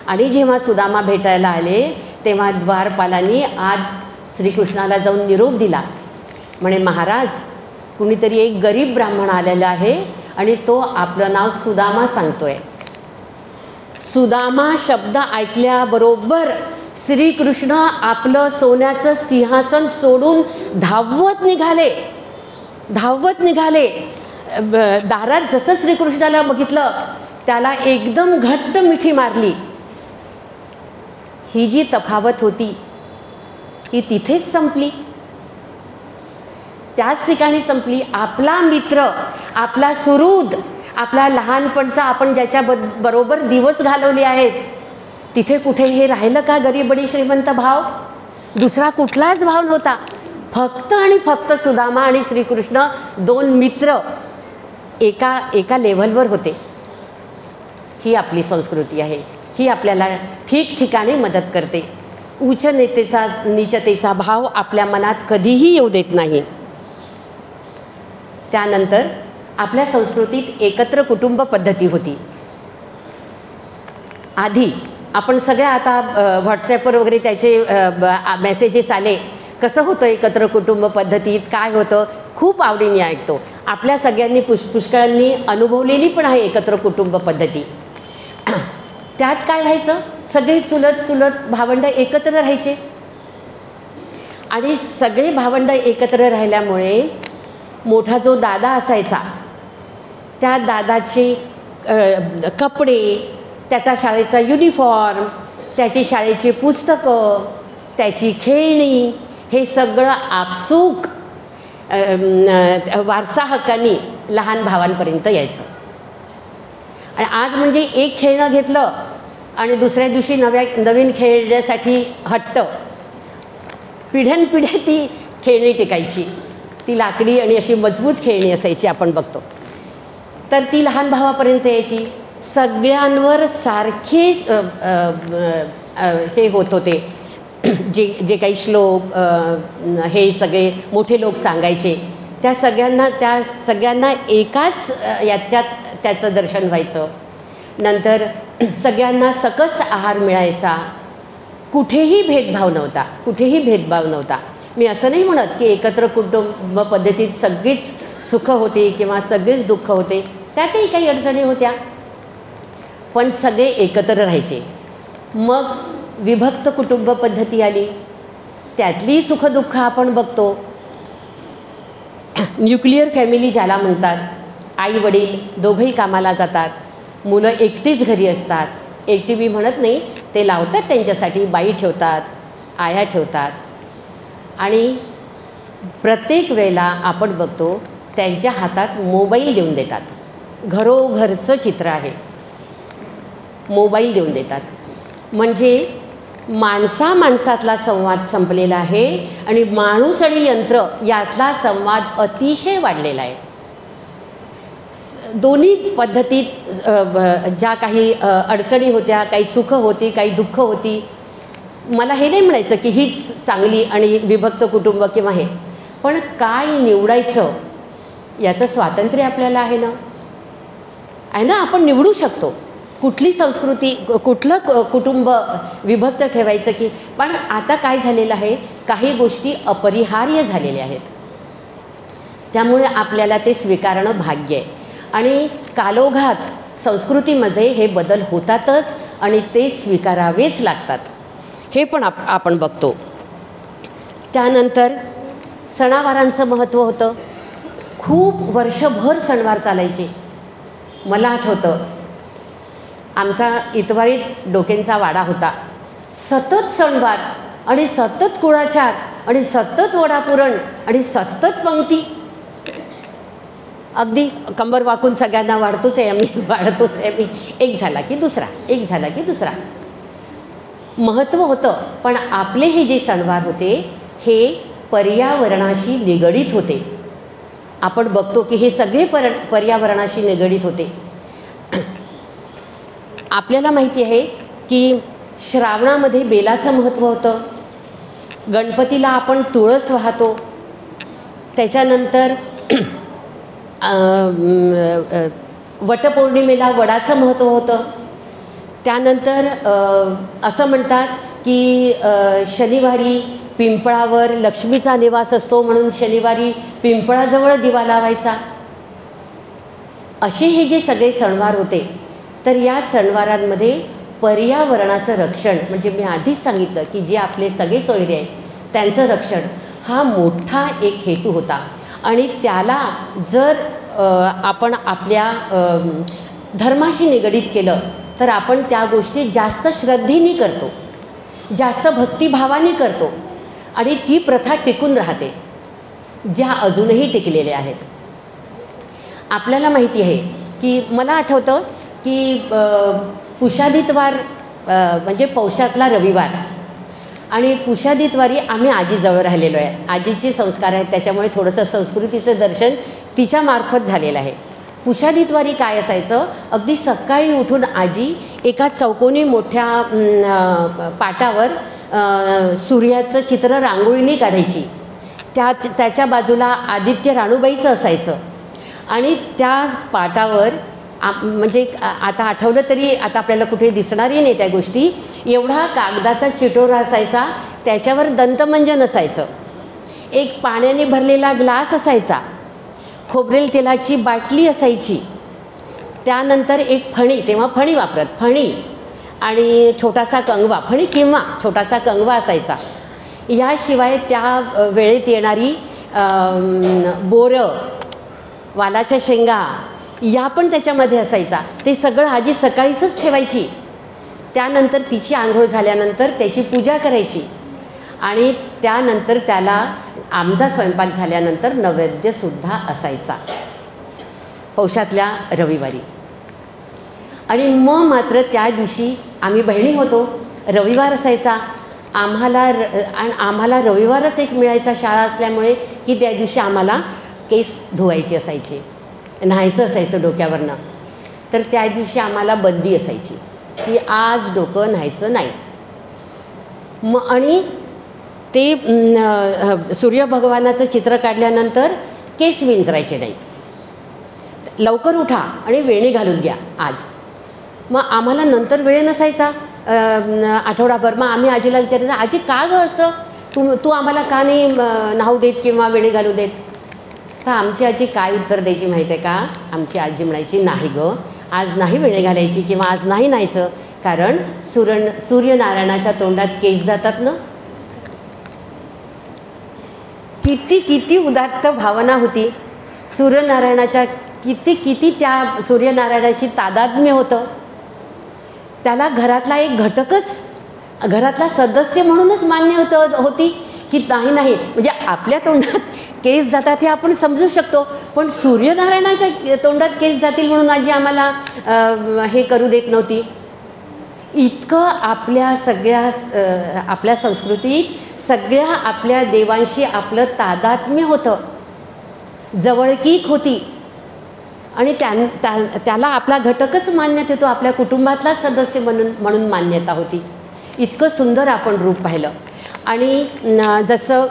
A: आणि जेव्हा सुदामा भेटायला आले तेव्हा द्वारपालांनी आज श्रीकृष्णाला जाऊन निरोप दिला. म्हणे महाराज, कुणीतरी एक गरीब ब्राह्मण आलेला आहे आणि तो आपलं नाव सुदामा सांगतोय. सुदामा शब्द ऐकल्याबरोबर श्रीकृष्ण आपलं सोन्याचं सिंहासन सोडून धावत निघाले, धावत निघाले. दारात जसं श्रीकृष्णाला बघितलं त्याला एकदम घट्ट मिठी मारली. ही जी तफावत होती ही तिथेच संपली, त्याच ठिकाणी संपली. आपला मित्र, आपला सुहृद, आपला लहानपणचा, आपण ज्याच्या बरोबर दिवस घालवले आहेत, तिथे कुठे हे राहिलं का गरीब आणि श्रीमंत भाव? दुसरा कुठलाच भाव नव्हता. फक्त आणि फक्त सुदामा आणि श्रीकृष्ण दोन मित्र एका लेव्हलवर होते. ही आपली संस्कृती आहे. ही आपल्याला ठिकठिकाणी मदत करते. उच्च नीचतेचा भाव आपल्या मनात कधीही येऊ देत नाही. त्यानंतर आपल्या संस्कृतीत एकत्र कुटुंब पद्धती होती. आधी आपण सगळ्या आता व्हॉट्सॲपवर वगैरे त्याचे मेसेजेस आले, कसं होतं एकत्र कुटुंब पद्धतीत, काय होतं, खूप आवडीने ऐकतो. आपल्या सगळ्यांनी पुष्कळांनी अनुभवलेली पण आहे एकत्र कुटुंब पद्धती. त्यात काय व्हायचं, सगळे चुलत भावंड एकत्र राहायचे. आणि सगळे भावंड एकत्र राहिल्यामुळे मोठा जो दादा असायचा त्या दादाचे कपडे, त्याचा शाळेचा युनिफॉर्म, त्याची शाळेची पुस्तकं, त्याची खेळणी, हे सगळं आपसूक वारसा हक्कानी लहान भावांपर्यंत यायचं. आणि आज म्हणजे एक खेळणं घेतलं आणि दुसऱ्या दिवशी नवीन खेळण्यासाठी हट्ट. पिढ्यानपिढ्या ती खेळणी टिकायची. ती लाकडी आणि अशी मजबूत खेळणी असायची, आपण बघतो. तर ती लहान भावापर्यंत यायची. सगळ्यांवर सारखेच हे होत होते. जे काही श्लोक हे सगळे मोठे लोक सांगायचे, त्या सगळ्यांना एकाच याच्यात त्याचं दर्शन व्हायचं. नंतर सगळ्यांना सकस आहार मिळायचा. कुठेही भेदभाव नव्हता. मी असं नाही म्हणत की एकत्र कुटुंब पद्धतीत सगळीच सुख होती किंवा सगळेच दुःख होते. त्यातही काही अडचणी होत्या, पण सगळे एकत्र राहायचे. मग विभक्त कुटुंब पद्धती आली, त्यातली सुखदुःख आपण बघतो. न्यूक्लिअर फॅमिली ज्याला म्हणतात, आई वडील दोघंही कामाला जातात, मुलं एकटीच घरी असतात. एकटी मी म्हणत नाही, ते लावतात त्यांच्यासाठी, बाई ठेवतात, आया ठेवतात. आणि प्रत्येक वेळेला आपण बघतो त्यांच्या हातात मोबाईल देऊन देतात. घरोघरचं चित्र आहे, मोबाईल देऊन देतात. म्हणजे माणसातला संवाद संपलेला आहे आणि माणूस आणि यंत्र यातला संवाद अतिशय वाढलेला आहे. दोन्ही पद्धतीत ज्या काही अडचणी होत्या, काही सुख होती, काही दुःख होती. मला हे नाही म्हणायचं की हीच चांगली आणि विभक्त कुटुंब किंवा हे, पण काय निवडायचं याचं स्वातंत्र्य आपल्याला आहे ना. आपण निवडू शकतो कुठली संस्कृती, कुठलं कुटुंब विभक्त ठेवायचं की. पण आता काय झालेलं आहे, काही गोष्टी अपरिहार्य झालेल्या आहेत. त्यामुळे आपल्याला ते स्वीकारणं भाग्य आहे. आणि कालोघात संस्कृतीमध्ये हे बदल होतातच आणि ते स्वीकारावेच लागतात, हे पण आपण बघतो. त्यानंतर सणावारांचं महत्त्व होतं. खूप वर्षभर सणवार चालायचे. मला आठवतं, आमचा इतवारीत डोकेंचा वाडा होता. सतत सणवार आणि सतत कुळाचार आणि सतत वडापुरण आणि सतत पंक्ती. अगदी कंबर वाकून सगळ्यांना वाढतोच आहे आम्ही. एक झाला की दुसरा. महत्त्व होतं. पण आपले हे जे सणवार होते हे पर्यावरणाशी निगडीत होते. आपण बघतो की हे सगळे पर्यावरणाशी निगडीत होते. आपल्याला माहिती आहे की श्रावणामध्ये बेलाचं महत्त्व होतं. गणपतीला आपण तुळस वाहतो. त्याच्यानंतर वटपौर्णिमेला वडाचं महत्त्व होतं. त्यानंतर असं म्हणतात की शनिवारी पिंपळावर लक्ष्मीचा निवास असतो, म्हणून शनिवारी पिंपळाजवळ दिवा लावायचा. असे हे जे सगळे सणवार होते, तर या सणवारांमध्ये पर्यावरणाचं रक्षण, म्हणजे मी आधीच सांगितलं की जे आपले सगळे सोयरे आहेत त्यांचं रक्षण हा मोठा एक हेतू होता. आणि त्याला जर आपण आपल्या धर्माशी निगडीत केलं तर आपण त्या गोष्टी जास्त श्रद्धेने करतो, जास्त भक्तिभावाने करतो आणि ती प्रथा टिकून राहते, ज्या अजूनही टिकलेल्या आहेत. आपल्याला माहिती आहे की मला आठवतं की पुषादितवार म्हणजे पौषातला रविवार, आणि पुषादितवारी आम्ही आजीजवळ राहिलेलो आहे. आजीचे संस्कार आहेत, त्याच्यामुळे थोडंसं संस्कृतीचं दर्शन तिच्यामार्फत झालेलं आहे. पुषादितवारी काय असायचं, अगदी सकाळी उठून आजी एका चौकोनी मोठ्या पाटावर सूर्याचं चित्र रांगोळीने काढायची. त्याच्या बाजूला आदित्य राणूबाईचं असायचं आणि त्या पाटावर म्हणजे आता आठवलं तरी आता आपल्याला कुठे दिसणारही नाही त्या गोष्टी. एवढा कागदाचा चिटोरा असायचा, त्याच्यावर दंतमंजन असायचं, एक पाण्याने भरलेला ग्लास असायचा, खोबरेल तेलाची बाटली असायची, त्यानंतर एक फणी, तेव्हा फणी वापरत, फणी आणि छोटासा कंगवा, फणी किंवा छोटासा कंगवा असायचा. याशिवाय त्या वेळेत येणारी बोरं, वालाच्या शेंगा या पण त्याच्यामध्ये असायचा. ते सगळं आजी सकाळीच ठेवायची. त्यानंतर तिची आंघोळ झाल्यानंतर त्याची पूजा करायची आणि त्यानंतर त्याला आमचा स्वयंपाक झाल्यानंतर नैवेद्यसुद्धा असायचा पौषातल्या रविवारी. आणि मग मात्र त्या दिवशी आम्ही बहिणी होतो, रविवार असायचा आम्हाला रविवारच एक मिळायचा शाळा असल्यामुळे की त्या दिवशी आम्हाला केस धुवायची असायची, न्हायचं असायचं डोक्यावरनं. तर त्या दिवशी आम्हाला बंदी असायची की आज डोकं न्हायचं नाही. आणि ते सूर्यभगवानाचं चित्र काढल्यानंतर केस विंचरायचे नाहीत, लवकर उठा आणि वेणी घालून घ्या आज. मग आम्हाला नंतर वेळ नसायचा आठवडाभर. मग आम्ही आजीला विचारायचं, आजी का गं असं, तू आम्हाला का नाही न्हाऊ देत किंवा वेणी घालू देत. तर आमची आजी काय उत्तर द्यायची माहीत आहे का, आमची आजी म्हणायची, नाही गं, आज नाही वेणी घालायची किंवा आज नाही न्हायचं, कारण सूर्यनारायणाच्या तोंडात केस जातात ना. किती उदात्त भावना होती सूर्यनारायणाच्या, किती त्या सूर्यनारायणाशी तादात्म्य होतं. त्याला घरातला एक घटकच, घरातला सदस्य म्हणूनच मान्य होती की नाही म्हणजे आपल्या तोंडात केस जातात हे आपण समजू शकतो, पण सूर्यनारायणाच्या तोंडात केस जातील म्हणून आजी आम्हाला हे करू देत नव्हती. इतकं आपल्या संस्कृतीत सगळ्या आपल्या देवांशी आपलं तादात्म्य होतं, जवळकीक होती आणि त्याला आपला घटकच मान्यता होतो, आपल्या कुटुंबातला सदस्य म्हणून मान्यता होती. इतकं सुंदर आपण रूप पाहिलं. आणि जसं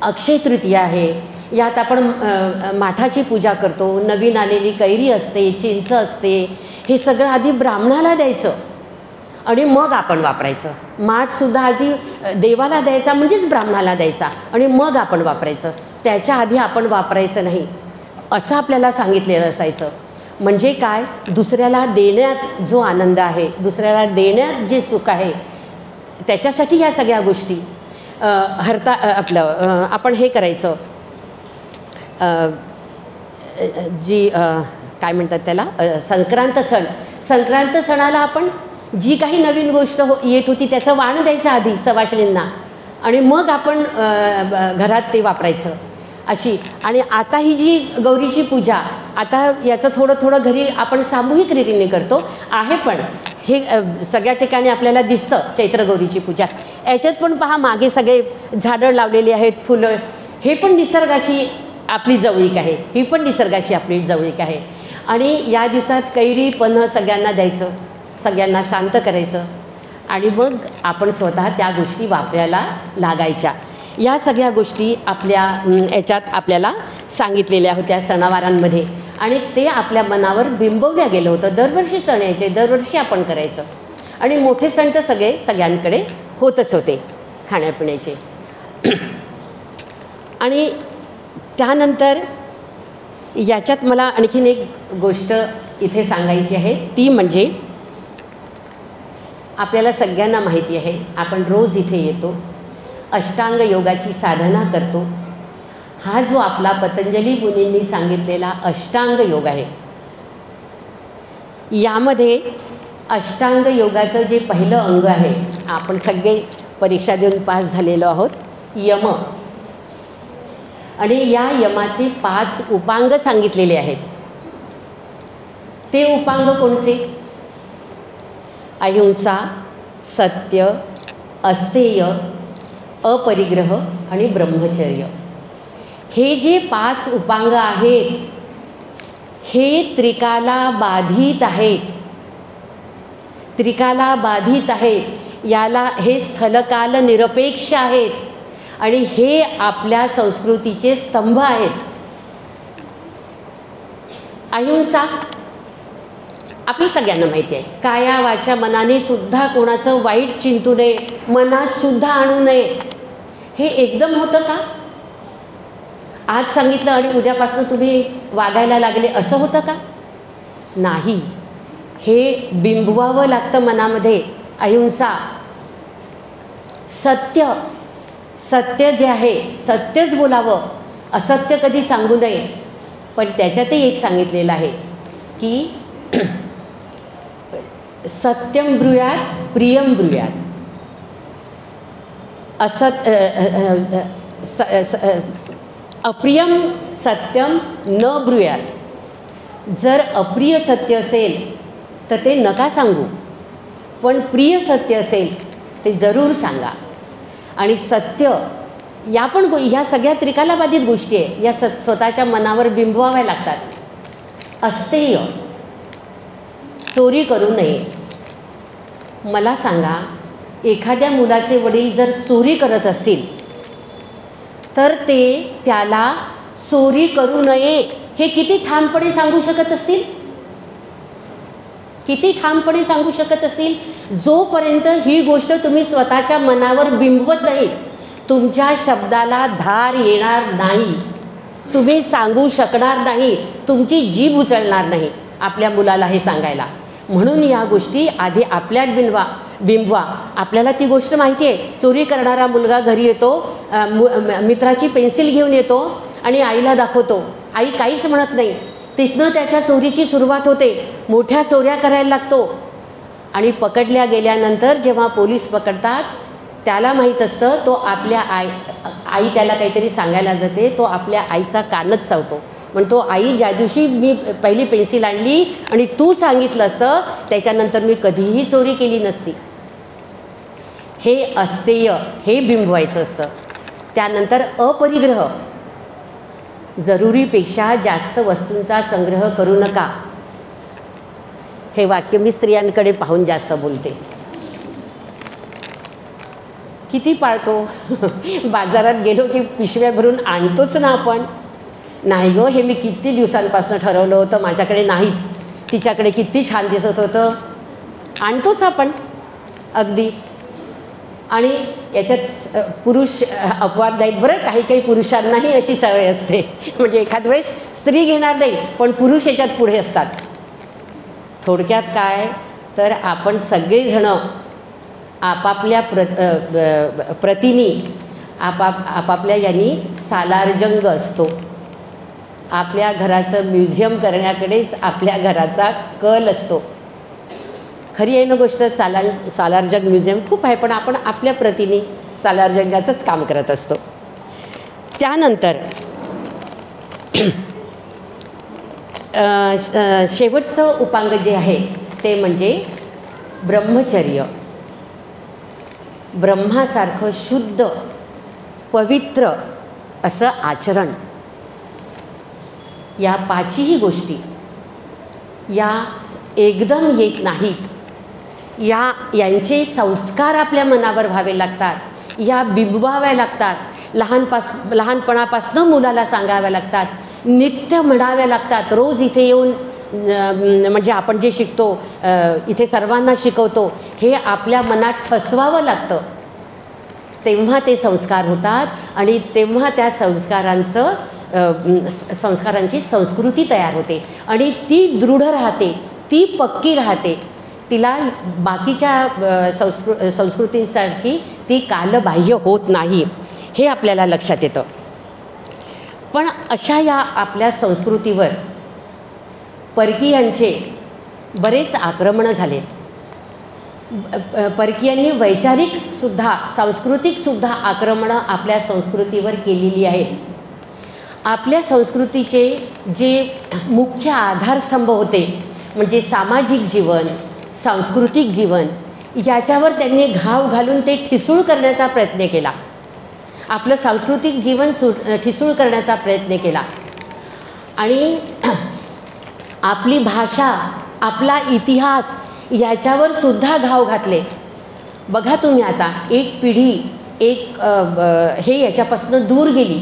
A: अक्षय तृतीया आहे, यात आपण माठाची पूजा करतो, नवीन आलेली कैरी असते, चिंच असते, हे सगळं आधी ब्राह्मणाला द्यायचं आणि मग आपण वापरायचं. माठसुद्धा आधी देवाला द्यायचा म्हणजेच ब्राह्मणाला द्यायचा आणि मग आपण वापरायचं, त्याच्या आधी आपण वापरायचं नाही असं आपल्याला सांगितलेलं असायचं. म्हणजे काय, दुसऱ्याला देण्यात जो आनंद आहे, दुसऱ्याला देण्यात जे सुख आहे, त्याच्यासाठी ह्या सगळ्या गोष्टी आपण हे करायचं. जी काय म्हणतात त्याला, संक्रांत सणाला आपण जी काही नवीन गोष्ट येत होती त्याचं वाण द्यायचं आधी सवाष्णींना आणि मग आपण घरात ते वापरायचं अशी. आणि आता ही जी गौरीची पूजा, आता याचं थोडं घरी आपण सामूहिक रीतीने करतो आहे, पण हे सगळ्या ठिकाणी आपल्याला दिसतं चैत्र गौरीची पूजा. याच्यात पण पहा, मागे सगळे झाडं लावलेली आहेत, फुलं, हे पण निसर्गाशी आपली जवळीक आहे, ही पण निसर्गाशी आपली जवळीक आहे. आणि या दिवसात कैरी पन्ह सगळ्यांना द्यायचं, सगळ्यांना शांत करायचं आणि मग आपण स्वतः त्या गोष्टी वापरायला लागायच्या. या सगळ्या गोष्टी आपल्या याच्यात आपल्याला सांगितलेल्या होत्या सणावारांमध्ये, आणि ते आपल्या मनावर बिंबवल्या गेलं होतं. दरवर्षी सण यायचे, दरवर्षी आपण करायचं, आणि मोठे सण तर सगळ्यांकडे होतच होते खाण्यापिण्याचे. आणि त्यानंतर याच्यात मला आणखीन एक गोष्ट इथे सांगायची आहे, ती म्हणजे आपल्याला सगळ्यांना माहिती आहे, आपण रोज इथे येतो, अष्टांग योगाची साधना करतो. हा जो आपला पतंजली मुनींनी सांगितलेला अष्टांग योग आहे, यामध्ये अष्टांग योगाचं जे पहिलं अंग आहे, आपण सगळे परीक्षा देऊन पास झालेलो आहोत, यम. आणि या यमाचे 5 उपांग सांगितलेले आहेत. ते उपांग कोणते? अहिंसा, सत्य, अस्तेय, अपरिग्रह आणि ब्रह्मचर्य. हे जे 5 उपांग आहेत, हे त्रिकाला बाधित आहेत. त्रिकाला बाधित आहेत, याला हे स्थलकाल निरपेक्ष आहेत, आणि हे आपल्या संस्कृतीचे स्तंभ आहेत. अहिंसा आपल्या सगळ्यांना माहिती आहे, काया वाचा मनाने सुद्धा कोणाचं वाईट चिंतू नये, मनात सुद्धा आणू नये. हे एकदम होतं का? आज सांगितलं आणि उद्यापासून तुम्ही वागायला लागले असं होतं का? नाही. हे बिंबवावं लागतं मनामध्ये. अहिंसा, सत्य, सत्य जे आहे सत्यच बोलावं, असत्य कधी सांगू नये. पण त्याच्यातही एक सांगितलेलं आहे की सत्यम ब्रूयात प्रियम ब्रूयात. अप्रियम सत्यम न ब्रूयात. जर अप्रिय सत्य असेल तर ते नका सांगू, पण प्रिय सत्य असेल ते जरूर सांगा. आणि सत्य या पण ह्या सगळ्या त्रिकालाबाधित गोष्टी आहे, या स्वतःच्या मनावर बिंबवाव्या लागतात. अस्तेय, चोरी करू नये. मला सांगा, एखाद्या मुलाचे वडील जर चोरी करत असतील तर ते त्याला चोरी करू नये हे किती ठामपणे सांगू शकत असतील? किती ठामपणे सांगू शकत असतील? जोपर्यंत ही गोष्ट तुम्ही स्वतःच्या मनावर बिंबवत नाही, तुमच्या शब्दाला धार येणार नाही, तुम्ही सांगू शकणार नाही, तुमची जीभ उचलणार नाही आपल्या मुलाला हे सांगायला. म्हणून या गोष्टी आधी आपल्यात बिंबवा. आपल्याला ती गोष्ट माहिती आहे, चोरी करणारा मुलगा घरी येतो, मित्राची पेन्सिल घेऊन येतो आणि आईला दाखवतो. आई काहीच म्हणत नाही. तिथनं त्याच्या चोरीची सुरुवात होते. मोठ्या चोऱ्या करायला लागतो, आणि पकडल्या गेल्यानंतर जेव्हा पोलीस पकडतात, त्याला माहीत असतं तो आपल्या आई त्याला काहीतरी सांगायला जाते, तो आपल्या आईचा कानच चावतो. म्हणतो, आई, ज्या दिवशी मी पहिली पेन्सिल आणली आणि तू सांगितलं असतं, त्याच्यानंतर मी कधीही चोरी केली नसती. हे अस्तेय, हे बिंबवायचं असतं. त्यानंतर अपरिग्रह, जरुरीपेक्षा जास्त वस्तूंचा संग्रह करू नका. हे वाक्य मी स्त्रियांकडे पाहून जास्त बोलते. किती पाळतो? बाजारात गेलो की पिशव्या भरून आणतोच ना आपण. नाही गं, हे मी किती दिवसांपासून ठरवलं होतं, माझ्याकडे नाहीच, तिच्याकडे किती छान दिसत होतं, आणतोच आपण अगदी. आणि याच्यात पुरुष अपवाद नाहीत बरं. काही काही पुरुषांनाही अशी सवय असते, म्हणजे एखाद वेळेस स्त्री घेणार नाही पण पुरुष याच्यात पुढे असतात. थोडक्यात काय तर आपण सगळेजणं आपापल्या प्रतीनी आपापल्या यांनी सालारजंग असतो. आपल्या घराचं म्युझियम करण्याकडेच आपल्या घराचा कल असतो. खरी आहे ना गोष्ट, सालारजंग म्युझियम खूप आहे, पण आपण आपल्या प्रतीने सालारजंगाचंच काम करत असतो. त्यानंतर शेवटचं उपांग जे आहे ते म्हणजे ब्रह्मचर्य. ब्रह्मासारखं शुद्ध पवित्र असं आचरण. या 5ही गोष्टी या एकदम येत नाहीत. यांचे संस्कार आपल्या मनावर व्हावे लागतात, या बिंबवाव्या लागतात. लहानपणापासून मुलाला सांगाव्या लागतात, नित्य म्हणाव्या लागतात, रोज इथे येऊन म्हणजे आपण जे शिकतो इथे सर्वांना शिकवतो हे आपल्या मनात ठसवावं लागतं. तेव्हा ते संस्कार होतात आणि तेव्हा त्या संस्कारांची संस्कृती तयार होते आणि ती दृढ राहते, ती पक्की राहते. तिला बाकीच्या संस्कृतींसारखी ती कालबाह्य होत नाही, हे आपल्याला लक्षात येतं. पण अशा या आपल्या संस्कृतीवर परकीयांचे बरेच आक्रमणं झालेत. परकीयांनी वैचारिकसुद्धा सांस्कृतिकसुद्धा आक्रमणं आपल्या संस्कृतीवर केलेली आहेत. आपल्या संस्कृतीचे जे मुख्य आधारस्तंभ होते म्हणजे सामाजिक जीवन, सांस्कृतिक जीवन, याच्यावर त्यांनी घाव घालून ते ठिसूळ करण्याचा प्रयत्न केला. आपलं सांस्कृतिक जीवन ठिसूळ करण्याचा प्रयत्न केला आणि आपली भाषा, आपला इतिहास याच्यावर सुद्धा घाव घातले. बघा तुम्ही आता एक पिढी हे याच्यापासून दूर गेली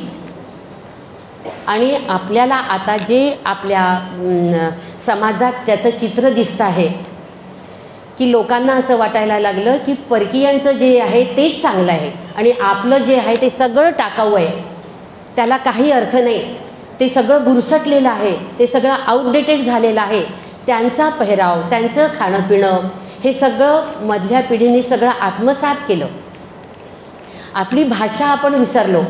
A: आणि आपल्याला आता जे आपल्या समाजात त्याचं चित्र दिसतं आहे की लोकांना असं वाटायला लागलं की परकीयांचं जे आहे तेच चांगलं आहे आणि आपलं जे आहे ते सगळं टाकाऊ आहे, त्याला काही अर्थ नाही, ते सगळं बुरसटलेलं आहे, ते सगळं आउटडेटेड झालेलं आहे. त्यांचा पेहराव, त्यांचं खाणं पिणं हे सगळं मधल्या पिढीने सगळं आत्मसात केलं. आपली भाषा आपण विसरलो.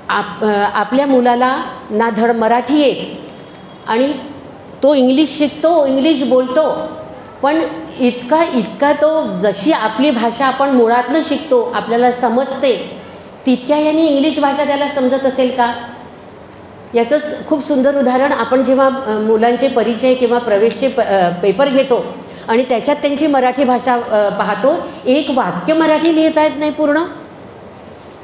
A: आपल्या मुलाला ना धड मराठी येत आणि तो इंग्लिश शिकतो, इंग्लिश बोलतो, पण इतका तो जशी आपली भाषा आपण मुळातनं शिकतो, आपल्याला समजते, तितक्या याने इंग्लिश भाषा त्याला समजत असेल का? याचं खूप सुंदर उदाहरण आपण जेव्हा मुलांचे परिचय किंवा प्रवेशचे पेपर घेतो आणि त्याच्यात त्यांची मराठी भाषा पाहतो, एक वाक्य मराठी लिहिता येत नाही पूर्ण,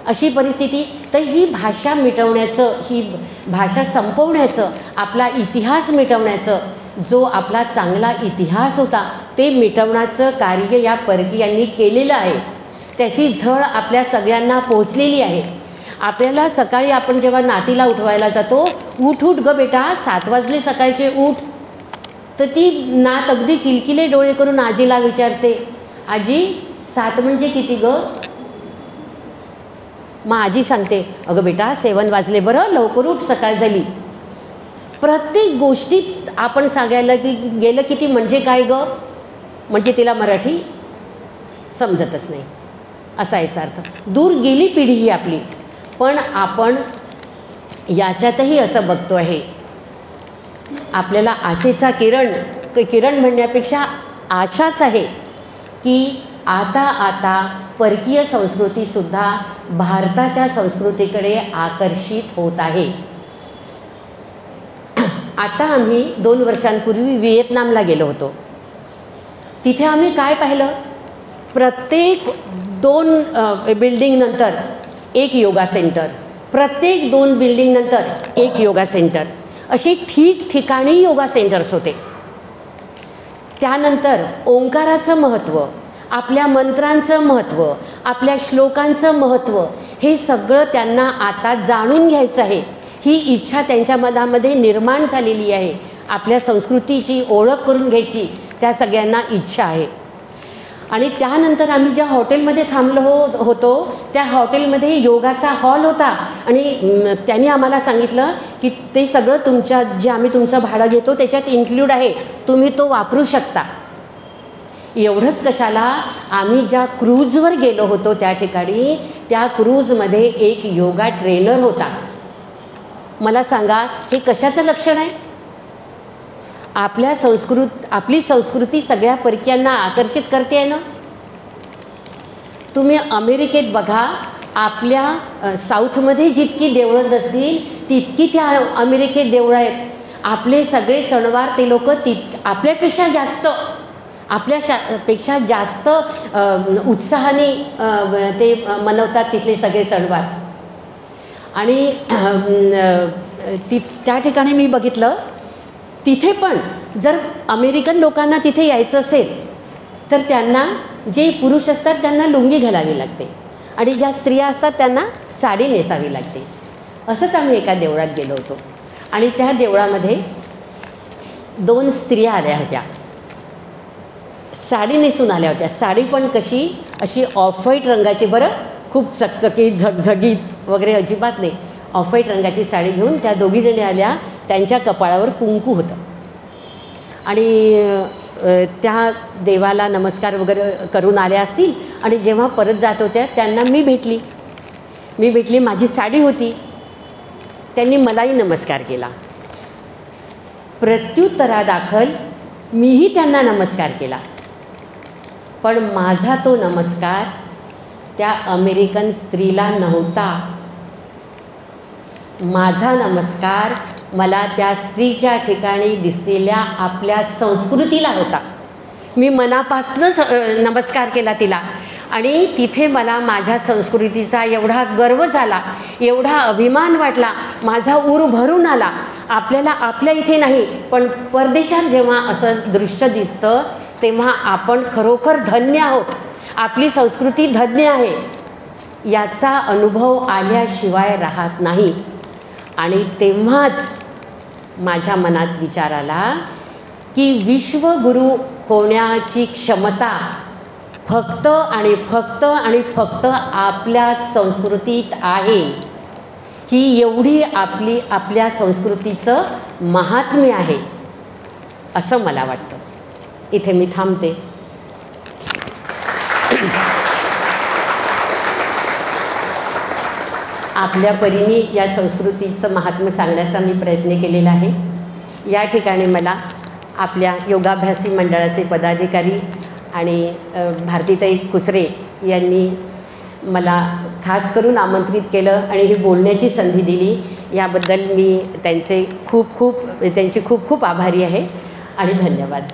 A: अशी परिस्थिती. तर ही भाषा मिटवण्याचं, ही भाषा संपवण्याचं, आपला इतिहास मिटवण्याचं, जो आपला चांगला इतिहास होता ते मिटवण्याचं कार्य या परकीयांनी केलेलं आहे. त्याची झळ आपल्या सगळ्यांना पोहोचलेली आहे. आपल्याला सकाळी आपण जेव्हा नातीला उठवायला जातो, उठ उठ ग बेटा, 7 वाजले सकाळचे उठ, तर ती नात अगदी किलकिले डोळे करून आजीला विचारते, आजी 7 म्हणजे किती ग? मग आजी सांगते, अगं बेटा 7 वाजले बरं, लवकर उठ, सकाळ झाली. प्रत्येक गोष्टीत आपण सांगायला की गेलं किती म्हणजे काय ग, म्हणजे तिला मराठी समजतच नाही असा याचा अर्थ. दूर गेली पिढी ही आपली. पण आपण याच्यातही असं बघतो आहे, आपल्याला आशेचा किरण म्हणण्यापेक्षा आशाच आहे की आता परकीय संस्कृतीसुद्धा भारताच्या संस्कृतीकडे आकर्षित होत आहे. आता आम्ही 2 वर्षांपूर्वी व्हिएतनामला गेलो होतो. तिथे आम्ही काय पाहिलं, प्रत्येक 2 बिल्डिंगनंतर एक योगा सेंटर, प्रत्येक 2 बिल्डिंगनंतर एक योगा सेंटर, असे ठिकठिकाणी योगा सेंटर्स होते. त्यानंतर ओंकाराचं महत्त्व, आपल्या मंत्रांचं महत्त्व, आपल्या श्लोकांचं महत्त्व, हे सगळं त्यांना आता जाणून घ्यायचं आहे. ही इच्छा त्यांच्या मनामध्ये निर्माण झालेली आहे. आपल्या संस्कृतीची ओळख करून घ्यायची त्या सगळ्यांना इच्छा आहे. आणि त्यानंतर आम्ही ज्या हॉटेलमध्ये थांबलो होतो त्या हॉटेलमध्ये योगाचा हॉल होता आणि त्यांनी आम्हाला सांगितलं की ते सगळं जे आम्ही तुमचं भाडं घेतो त्याच्यात इन्क्लूड आहे, तुम्ही तो वापरू शकता. एवढंच कशाला, आम्ही ज्या क्रूजवर गेलो होतो त्या ठिकाणी, त्या क्रूजमध्ये एक योगा ट्रेनर होता. मला सांगा, हे कशाचं लक्षण आहे? आपली संस्कृती सगळ्या परकीयांना आकर्षित करते आहे ना. तुम्ही अमेरिकेत बघा, आपल्या साऊथमध्ये जितकी देवळं नसतील तितकी त्या अमेरिकेत देवळं आहेत. आपले सगळे सणवार ते लोक आपल्यापेक्षा जास्त उत्साहाने ते मनवतात तिथले सगळे सणवार. आणि त्या ठिकाणी मी बघितलं, तिथे पण जर अमेरिकन लोकांना तिथे यायचं असेल तर त्यांना जे पुरुष असतात त्यांना लुंगी घालावी लागते आणि ज्या स्त्रिया असतात त्यांना साडी नेसावी लागते. असंच आम्ही एका देवळात गेलो होतो आणि त्या देवळामध्ये 2 स्त्रिया आल्या होत्या, साडी नेसून आल्या होत्या. साडी पण कशी, अशी ऑफ व्हाईट रंगाची, बरं खूप चकचकीत झगझगीत वगैरे अजिबात नाही, ऑफ व्हाईट रंगाची साडी घेऊन त्या दोघीजणी आल्या. त्यांच्या कपाळावर कुंकू होतं आणि त्या देवाला नमस्कार वगैरे करून आल्या असतील आणि जेव्हा परत जात होत्या त्यांना मी भेटली, माझी साडी होती. त्यांनी मलाही नमस्कार केला. प्रत्युत्तरादाखल मीही त्यांना नमस्कार केला, पण माझा तो नमस्कार त्या अमेरिकन स्त्रीला नव्हता. माझा नमस्कार मला त्या स्त्रीच्या ठिकाणी दिसलेल्या आपल्या संस्कृतीला होता. मी मनापासूनच नमस्कार केला तिला आणि तिथे मला माझ्या संस्कृतीचा एवढा गर्व झाला, एवढा अभिमान वाटला, माझा ऊर भरून आला. आपल्याला आपल्या इथे नाही पण परदेशात जेव्हा असं दृश्य दिसतं तेव्हा आपण खरोखर धन्य आहोत, आपली संस्कृती धन्य आहे, याचा अनुभव आल्याशिवाय राहत नाही. आणि तेव्हाच माझ्या मनात विचार आला की विश्वगुरू होण्याची क्षमता फक्त आणि फक्त आपल्याच संस्कृतीत आहे. ही एवढी आपल्या संस्कृतीचं महात्म्य आहे असं मला वाटतं. इथे मी थांबते. आपल्या परीने या संस्कृतीचं महात्म्य सांगण्याचा मी प्रयत्न केलेला आहे. या ठिकाणी मला आपल्या योगाभ्यासी मंडळाचे पदाधिकारी आणि भारतीताई कुसरे यांनी मला खास करून आमंत्रित केलं आणि ही बोलण्याची संधी दिली, याबद्दल मी त्यांची खूप खूप आभारी आहे आणि धन्यवाद.